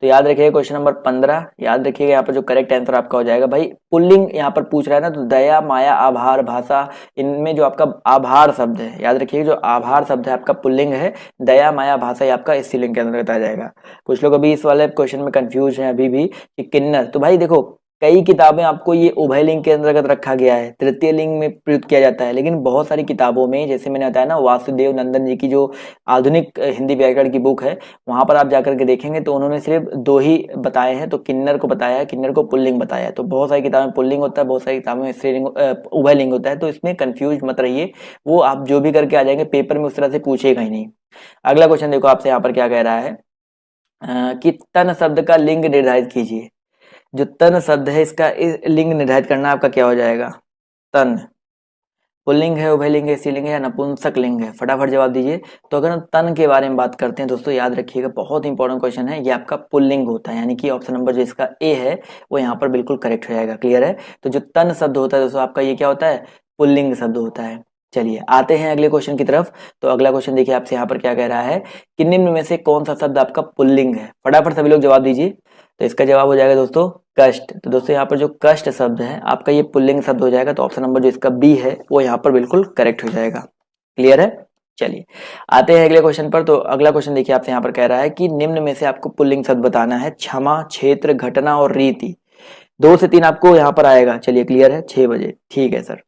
तो याद रखिएगा क्वेश्चन नंबर 15। याद रखिएगा यहाँ पर जो करेक्ट आंसर आपका हो जाएगा भाई पुल्लिंग यहाँ पर पूछ रहा है ना, तो दया, माया, आभार, भाषा, इनमें जो आपका आभार शब्द है, याद रखिएगा जो आभार शब्द है आपका पुल्लिंग है। दया, माया, भाषा ये आपका स्त्रीलिंग के अंतर्गत आ जाएगा। कुछ लोग अभी इस वाले क्वेश्चन में कंफ्यूज हैं अभी भी कि किन्नर। तो भाई देखो कई किताबें आपको ये उभय लिंग के अंतर्गत रखा गया है, तृतीय लिंग में प्रयुक्त किया जाता है, लेकिन बहुत सारी किताबों में जैसे मैंने बताया ना वासुदेव नंदन जी की जो आधुनिक हिंदी व्याकरण की बुक है वहां पर आप जाकर के देखेंगे तो उन्होंने सिर्फ दो ही बताए हैं। तो किन्नर को बताया है, किन्नर को पुल्लिंग बताया है। तो बहुत सारी किताबें पुल्लिंग होता है, बहुत सारी किताबों में स्त्रीलिंग उभय लिंग होता है। तो इसमें कंफ्यूज मत रहिए, वो आप जो भी करके आ जाएंगे पेपर में उस तरह से पूछेगा ही नहीं। अगला क्वेश्चन देखो आपसे यहाँ पर क्या कह रहा है कि तन शब्द का लिंग निर्धारित कीजिए। जो तन शब्द है इसका लिंग निर्धारित करना आपका क्या हो जाएगा? तन पुल्लिंग है, उभयलिंग है, स्त्रीलिंग है या नपुंसक लिंग है? फटाफट जवाब दीजिए। तो अगर हम तन के बारे में बात करते हैं दोस्तों याद रखिएगा बहुत इंपॉर्टेंट क्वेश्चन है, ये आपका पुल्लिंग होता है, यानी कि ऑप्शन नंबर जो इसका ए है वो यहाँ पर बिल्कुल करेक्ट हो जाएगा। क्लियर है? तो जो तन शब्द होता है दोस्तों आपका ये क्या होता है? पुल्लिंग शब्द होता है। चलिए आते हैं अगले क्वेश्चन की तरफ। तो अगला क्वेश्चन देखिए आपसे यहाँ पर क्या कह रहा है कि निम्न में से कौन सा शब्द आपका पुल्लिंग है? फटाफट सभी लोग जवाब दीजिए। तो इसका जवाब हो जाएगा दोस्तों कष्ट। तो दोस्तों यहाँ पर जो कष्ट शब्द है आपका ये पुल्लिंग शब्द हो जाएगा। तो ऑप्शन नंबर जो इसका बी है वो यहाँ पर बिल्कुल करेक्ट हो जाएगा। क्लियर है? चलिए आते हैं अगले क्वेश्चन पर। तो अगला क्वेश्चन देखिए आपसे यहाँ पर कह रहा है कि निम्न में से आपको पुल्लिंग शब्द बताना है। क्षमा, क्षेत्र, घटना और रीति। 2 से 3 आपको यहाँ पर आएगा। चलिए क्लियर है? 6 बजे ठीक है सर।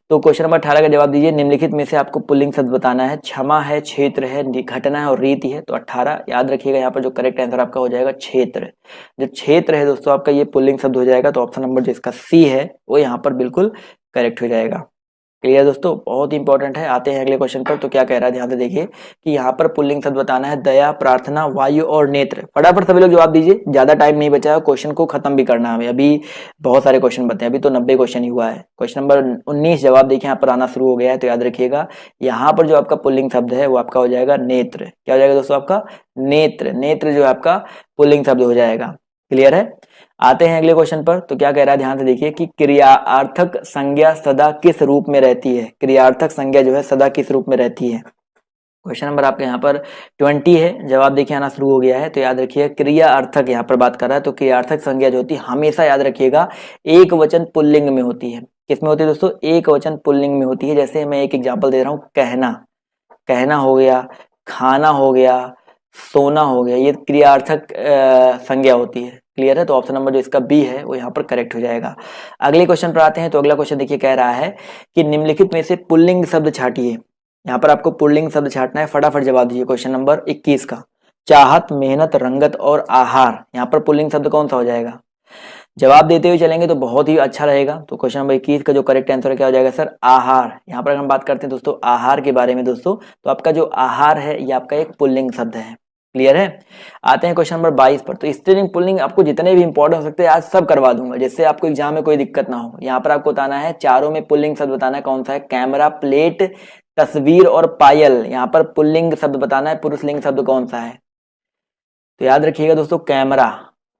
तो क्वेश्चन नंबर 18 का जवाब दीजिए। निम्नलिखित में से आपको पुल्लिंग शब्द बताना है। क्षमा है, क्षेत्र है, घटना है और रीति है। तो 18 याद रखिएगा यहाँ पर जो करेक्ट आंसर आपका हो जाएगा क्षेत्र। जो क्षेत्र है दोस्तों आपका ये पुल्लिंग शब्द हो जाएगा। तो ऑप्शन नंबर जो इसका सी है वो यहाँ पर बिल्कुल करेक्ट हो जाएगा। क्लियर दोस्तों? बहुत इंपॉर्टेंट है। आते हैं अगले क्वेश्चन पर। तो क्या कह रहा है ध्यान से देखिए कि यहाँ पर पुल्लिंग शब्द बताना है। दया, प्रार्थना, वायु और नेत्र। फटाफट सभी लोग जवाब दीजिए, ज्यादा टाइम नहीं बचा है, क्वेश्चन को खत्म भी करना है हमें। अभी बहुत सारे क्वेश्चन बचे हैं, अभी तो 90 क्वेश्चन ही हुआ है। क्वेश्चन नंबर 19 जवाब देखिए यहाँ पर आना शुरू हो गया है। तो याद रखिएगा यहाँ पर जो आपका पुल्लिंग शब्द है वो आपका हो जाएगा नेत्र। क्या हो जाएगा दोस्तों आपका? नेत्र। नेत्र जो है आपका पुल्लिंग शब्द हो जाएगा। क्लियर है? आते हैं अगले क्वेश्चन पर। तो क्या कह रहा है ध्यान से देखिए कि क्रियार्थक संज्ञा सदा किस रूप में रहती है? क्रियार्थक संज्ञा जो है सदा किस रूप में रहती है? क्वेश्चन नंबर आपके यहाँ पर 20 है, जवाब देखिए आना शुरू हो गया है। तो याद रखिए क्रिया अर्थक यहाँ पर बात कर रहा है, तो क्रियार्थक संज्ञा जो होती है हमेशा याद रखिएगा एक वचन पुल्लिंग में होती है। किसमें होती है दोस्तों? एक वचन पुल्लिंग में होती है। जैसे मैं एक एग्जांपल दे रहा हूँ, कहना, कहना हो गया, खाना हो गया, सोना हो गया, ये क्रियार्थक संज्ञा होती है। क्लियर है? तो ऑप्शन नंबर जो इसका बी है वो यहाँ पर करेक्ट हो जाएगा। अगले क्वेश्चन पर आते हैं। तो अगला क्वेश्चन देखिए कह रहा है कि निम्नलिखित में से पुल्लिंग शब्द छाटिए। यहाँ पर आपको पुल्लिंग शब्द छाटना है, फटाफट जवाब दीजिए क्वेश्चन नंबर 21 का। चाहत, मेहनत, रंगत और आहार, यहाँ पर पुल्लिंग शब्द कौन सा हो जाएगा? जवाब देते हुए चलेंगे तो बहुत ही अच्छा रहेगा। तो क्वेश्चन नंबर 21 का जो करेक्ट आंसर क्या हो जाएगा सर? आहार। यहाँ पर हम बात करते हैं दोस्तों आहार के बारे में दोस्तों, तो आपका जो आहार है ये आपका एक पुल्लिंग शब्द है। क्लियर है? आते हैं क्वेश्चन नंबर 22 पर। तो स्त्रीलिंग पुल्लिंग आपको जितने भी इंपॉर्टेंट हो सकते हैं आज सब करवा दूंगा, जिससे आपको एग्जाम में कोई दिक्कत ना हो। यहाँ पर आपको बताना है चारों में पुल्लिंग शब्द बताना है कौन सा है। कैमरा, प्लेट, तस्वीर और पायल, यहाँ पर पुल्लिंग शब्द बताना है। पुरुषलिंग शब्द कौन सा है? तो याद रखिएगा दोस्तों कैमरा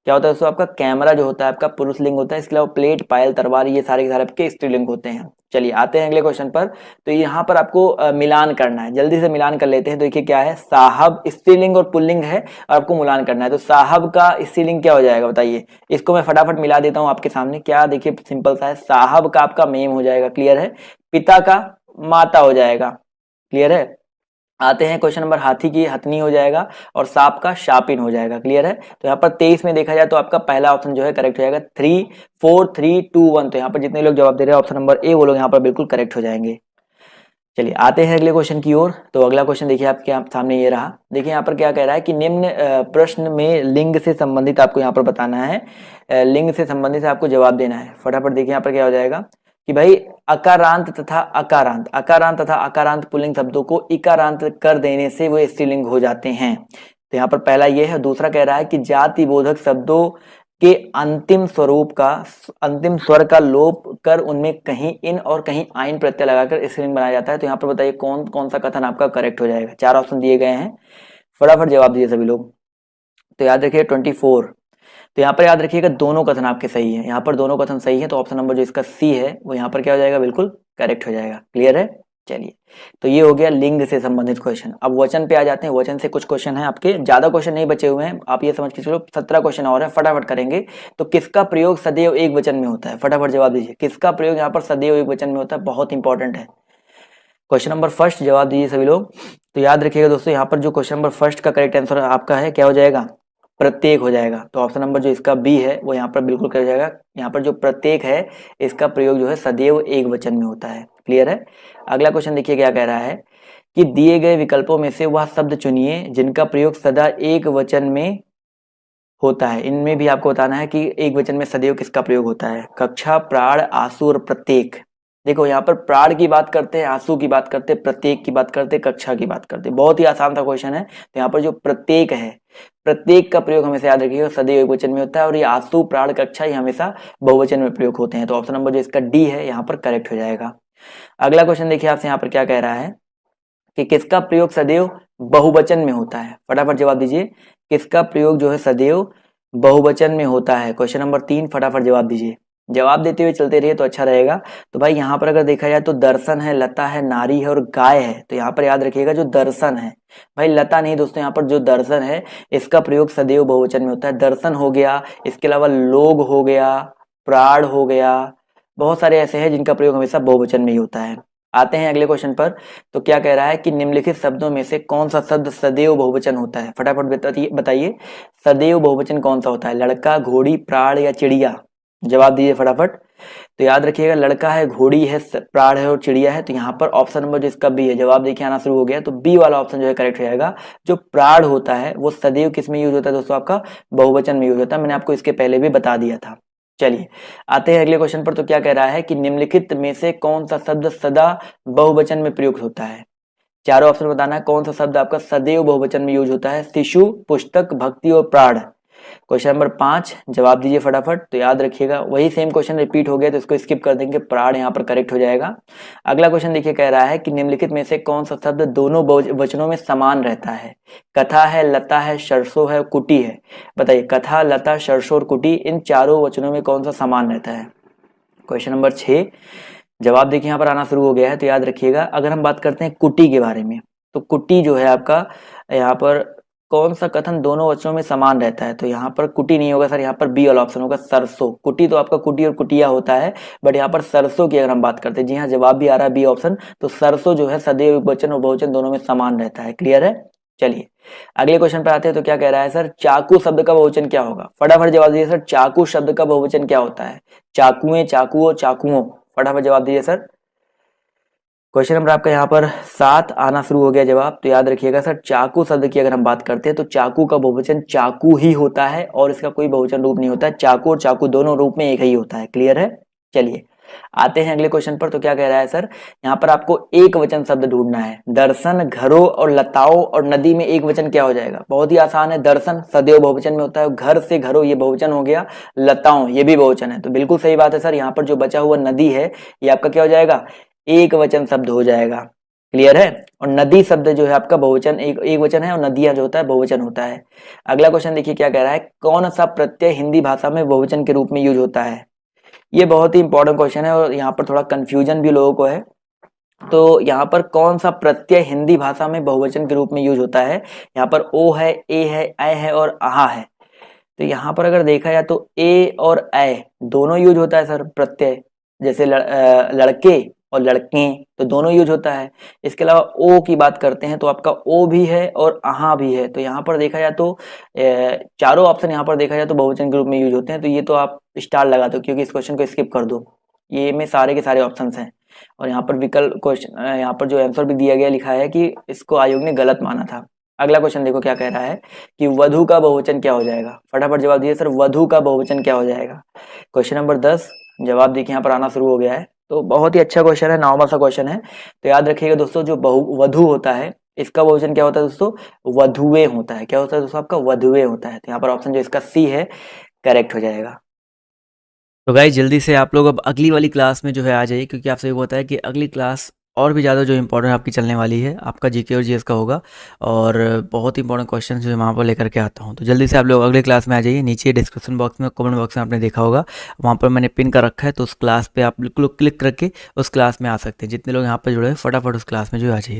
क्या होता है दोस्तों? आपका कैमरा जो होता है आपका पुरुष लिंग होता है। इसके अलावा प्लेट, पायल, तलवार ये सारे के सारे आपके स्त्रीलिंग होते हैं। चलिए आते हैं अगले क्वेश्चन पर। तो यहाँ पर आपको मिलान करना है, जल्दी से मिलान कर लेते हैं। तो देखिए क्या है, साहब स्त्रीलिंग और पुल्लिंग है और आपको मिलान करना है। तो साहब का स्त्रीलिंग क्या हो जाएगा बताइए? इसको मैं फटाफट मिला देता हूँ आपके सामने। क्या देखिए सिंपल सा है, साहब का आपका मेम हो जाएगा। क्लियर है? पिता का माता हो जाएगा। क्लियर है? आते हैं क्वेश्चन नंबर, हाथी की हथनी हो जाएगा और सांप का शापिन हो जाएगा। क्लियर है? तो यहाँ पर 23 में देखा जाए तो आपका पहला ऑप्शन जो है करेक्ट हो जाएगा। 3 4 3 2 1। तो यहाँ पर जितने लोग जवाब दे रहे हैं ऑप्शन नंबर ए वो लोग यहाँ पर बिल्कुल करेक्ट हो जाएंगे। चलिए आते हैं अगले क्वेश्चन की ओर। तो अगला क्वेश्चन देखिए आपके सामने ये रहा। देखिए यहाँ पर क्या कह रहा है कि निम्न प्रश्न में लिंग से संबंधित आपको यहाँ पर बताना है। लिंग से संबंधित आपको जवाब देना है। फटाफट देखिए यहाँ पर क्या हो जाएगा कि भाई अकारांत तथा अकारांत, अकारांत तथा अकारांत पुल्लिंग शब्दों को इकारांत कर देने से वो स्त्रीलिंग हो जाते हैं। तो यहाँ पर पहला ये है। दूसरा कह रहा है कि जाति बोधक शब्दों के अंतिम स्वरूप का, अंतिम स्वर का लोप कर उनमें कहीं इन और कहीं आइन प्रत्यय लगाकर स्त्रीलिंग बनाया जाता है। तो यहाँ पर बताइए कौन कौन सा कथन आपका करेक्ट हो जाएगा? 4 ऑप्शन दिए गए हैं, फटाफट जवाब दीजिए सभी लोग। तो याद रखिए 24। तो यहाँ पर याद रखिएगा दोनों कथन आपके सही है। यहाँ पर दोनों कथन सही है, तो ऑप्शन नंबर जो इसका सी है वो यहाँ पर क्या हो जाएगा? बिल्कुल करेक्ट हो जाएगा। क्लियर है? चलिए तो ये हो गया लिंग से संबंधित क्वेश्चन। अब वचन पे आ जाते हैं। वचन से कुछ क्वेश्चन है आपके, ज्यादा क्वेश्चन नहीं बचे हुए हैं, आप ये समझ के चलो 17 क्वेश्चन और है, फटाफट करेंगे। तो किसका प्रयोग सदैव एक वचन में होता है? फटाफट जवाब दीजिए, किसका प्रयोग यहाँ पर सदैव एक वचन में होता है? बहुत इंपॉर्टेंट है। क्वेश्चन नंबर फर्स्ट जवाब दीजिए सभी लोग। तो याद रखिएगा दोस्तों यहाँ पर जो क्वेश्चन नंबर फर्स्ट का करेक्ट आंसर आपका है क्या हो जाएगा? प्रत्येक हो जाएगा। तो ऑप्शन नंबर जो इसका बी है वो यहाँ पर बिल्कुल कर जाएगा। यहाँ पर जो प्रत्येक है इसका प्रयोग जो है सदैव एक वचन में होता है। क्लियर है? अगला क्वेश्चन देखिए क्या कह रहा है कि दिए गए विकल्पों में से वह शब्द चुनिए जिनका प्रयोग सदा एक वचन में होता है। इनमें भी आपको बताना है कि एक वचन में सदैव किसका प्रयोग होता है। कक्षा, प्राण, आंसू और प्रत्येक। देखो यहाँ पर प्राण की बात करते हैं, आंसू की बात करते हैं, प्रत्येक की बात करते हैं, कक्षा की बात करते हैं। बहुत ही आसान सा क्वेश्चन है। तो यहाँ पर जो प्रत्येक है, प्रत्येक का प्रयोग हमेशा याद रखिएगा सदैव एक वचन में होता है और ये आंसू, प्राण, कक्षा ये हमेशा बहुवचन में प्रयोग होते हैं। तो ऑप्शन नंबर जो इसका डी है यहाँ पर करेक्ट हो जाएगा। अगला क्वेश्चन देखिए आपसे यहाँ पर क्या कह रहा है कि किसका प्रयोग सदैव बहुवचन में होता है? फटाफट जवाब दीजिए, किसका प्रयोग जो है सदैव बहुवचन में होता है? क्वेश्चन नंबर 3 फटाफट जवाब दीजिए। जवाब देते हुए चलते रहिए तो अच्छा रहेगा। तो भाई यहाँ पर अगर देखा जाए तो दर्शन है, लता है, नारी है और गाय है। तो यहाँ पर याद रखिएगा जो दर्शन है, भाई लता नहीं दोस्तों, यहाँ पर जो दर्शन है इसका प्रयोग सदैव बहुवचन में होता है। दर्शन हो गया, इसके अलावा लोग हो गया, प्राण हो गया, बहुत सारे ऐसे हैं जिनका प्रयोग हमेशा बहुवचन में ही होता है। आते हैं अगले क्वेश्चन पर। तो क्या कह रहा है कि निम्नलिखित शब्दों में से कौन सा शब्द सदैव बहुवचन होता है? फटाफट बताइए सदैव बहुवचन कौन सा होता है? लड़का, घोड़ी, प्राण या चिड़िया? जवाब दीजिए फटाफट। तो याद रखिएगा लड़का है, घोड़ी है, प्राण है और चिड़िया है। तो यहाँ पर ऑप्शन नंबर जो इसका बी है, जवाब देखिए आना शुरू हो गया। तो बी वाला ऑप्शन जो है करेक्ट हो जाएगा। जो प्राण होता है वो सदैव किस में यूज होता है दोस्तों? आपका बहुवचन में यूज होता है। मैंने आपको इसके पहले भी बता दिया था। चलिए आते हैं अगले क्वेश्चन पर। तो क्या कह रहा है कि निम्नलिखित में से कौन सा शब्द सदा बहुवचन में प्रयुक्त होता है? चारों ऑप्शन बताना है कौन सा शब्द आपका सदैव बहुवचन में यूज होता है। शिशु, पुस्तक, भक्ति और प्राण। क्वेश्चन नंबर 5 जवाब दीजिए फटाफट। तो याद रखिएगा वही सेम क्वेश्चन रिपीट हो गया तो इसको स्किप कर देंगे, प्राण यहाँ पर करेक्ट हो जाएगा। अगला क्वेश्चन देखिए कह रहा है कि निम्नलिखित में से कौन सा शब्द दोनों वचनों में समान रहता है? कथा है, लता है, सरसों है, कुटी है। बताइए कथा, लता, सरसों और कुटी इन चारों वचनों में कौन सा समान रहता है? क्वेश्चन नंबर 6 जवाब देखिए यहाँ पर आना शुरू हो गया है। तो याद रखिएगा अगर हम बात करते हैं कुटी के बारे में, तो कुटी जो है आपका यहाँ पर कौन सा कथन दोनों वचनों में समान रहता है? तो यहाँ पर कुटी नहीं होगा सर, यहाँ पर बी वाला ऑप्शन होगा सरसों। कुटी तो आपका कुटी और कुटिया होता है, बट यहाँ पर सरसों की अगर हम बात करते हैं, जी हाँ जवाब भी आ रहा है बी ऑप्शन। तो सरसों जो है सदैव एकवचन और बहुवचन दोनों में समान रहता है। क्लियर है? चलिए अगले क्वेश्चन पे आते हैं। तो क्या कह रहा है सर, चाकू शब्द का बहुवचन क्या होगा? फटाफट जवाब दीजिए सर, चाकू शब्द का बहुवचन क्या होता है? चाकुएं, चाकुओं, चाकुओं, फटाफट जवाब दीजिए सर। क्वेश्चन नंबर आपका यहाँ पर 7 आना शुरू हो गया जवाब। तो याद रखिएगा सर, चाकू शब्द की अगर हम बात करते हैं तो चाकू का बहुवचन चाकू ही होता है और इसका कोई बहुवचन रूप नहीं होता है। चाकू और चाकू दोनों रूप में एक ही होता है। क्लियर है? चलिए आते हैं अगले क्वेश्चन पर। तो क्या कह रहा है सर, यहाँ पर आपको एक वचन शब्द ढूंढना है। दर्शन, घरों और लताओं और नदी में एक वचन क्या हो जाएगा? बहुत ही आसान है, दर्शन सदैव बहुवचन में होता है, घर से घरों ये बहुवचन हो गया, लताओं ये भी बहुवचन है। तो बिल्कुल सही बात है सर, यहाँ पर जो बचा हुआ नदी है ये आपका क्या हो जाएगा? एक वचन शब्द हो जाएगा। क्लियर है? और नदी शब्द जो है आपका बहुवचन एक वचन है और नदियां जो होता है बहुवचन होता है। अगला क्वेश्चन देखिए क्या कह रहा है, कौन सा प्रत्यय हिंदी भाषा में बहुवचन के रूप में यूज होता है? ये बहुत ही इंपॉर्टेंट क्वेश्चन है और यहाँ पर थोड़ा कंफ्यूजन भी लोगों को है। तो यहाँ पर कौन सा प्रत्यय हिंदी भाषा में बहुवचन के रूप में यूज होता है? यहाँ पर ओ है, ए है, ऐ है और आहा है। तो यहाँ पर अगर देखा जाए तो ए और ऐ दोनों यूज होता है सर प्रत्यय, जैसे लड़के और लड़के तो दोनों यूज होता है। इसके अलावा ओ की बात करते हैं तो आपका ओ भी है और आहा भी है। तो यहाँ पर देखा जाए तो चारों ऑप्शन यहाँ पर देखा जाए तो बहुवचन के रूप में यूज होते हैं। तो ये तो आप स्टार लगा दो क्योंकि इस क्वेश्चन को स्किप कर दो, ये में सारे के सारे ऑप्शंस हैं। और यहाँ पर विकल्प क्वेश्चन यहाँ पर जो आंसर भी दिया गया लिखा है कि इसको आयोग ने गलत माना था। अगला क्वेश्चन देखो क्या कह रहा है कि वधु का बहुवचन क्या हो जाएगा? फटाफट जवाब दीजिए सर, वधु का बहुवचन क्या हो जाएगा? क्वेश्चन नंबर 10 जवाब देखिए यहाँ पर आना शुरू हो गया है। तो बहुत ही अच्छा क्वेश्चन है, नॉर्मल सा क्वेश्चन है। तो याद रखिएगा दोस्तों, जो वधु होता है इसका बहुवचन क्या होता है दोस्तों? वधुएं होता है। क्या होता है दोस्तों? आपका वधुएं होता है। तो यहाँ पर ऑप्शन जो इसका सी है करेक्ट हो जाएगा। तो गाइस जल्दी से आप लोग अब अगली वाली क्लास में जो है आ जाइए, क्योंकि आपसे ये होता है कि अगली क्लास और भी ज़्यादा जो इंपॉर्टेंट आपकी चलने वाली है, आपका जीके और जीएस का होगा और बहुत ही इंपॉर्टेंट क्वेश्चन जो है वहाँ पर लेकर के आता हूँ। तो जल्दी से आप लोग अगले क्लास में आ जाइए। नीचे डिस्क्रिप्शन बॉक्स में, कमेंट बॉक्स में आपने देखा होगा, वहाँ पर मैंने पिन कर रखा है। तो उस क्लास पे आप बिल्कुल क्लिक करके उस क्लास में आ सकते हैं। जितने लोग यहाँ पर जुड़े हैं फटाफट उस क्लास में जो आ जाइए।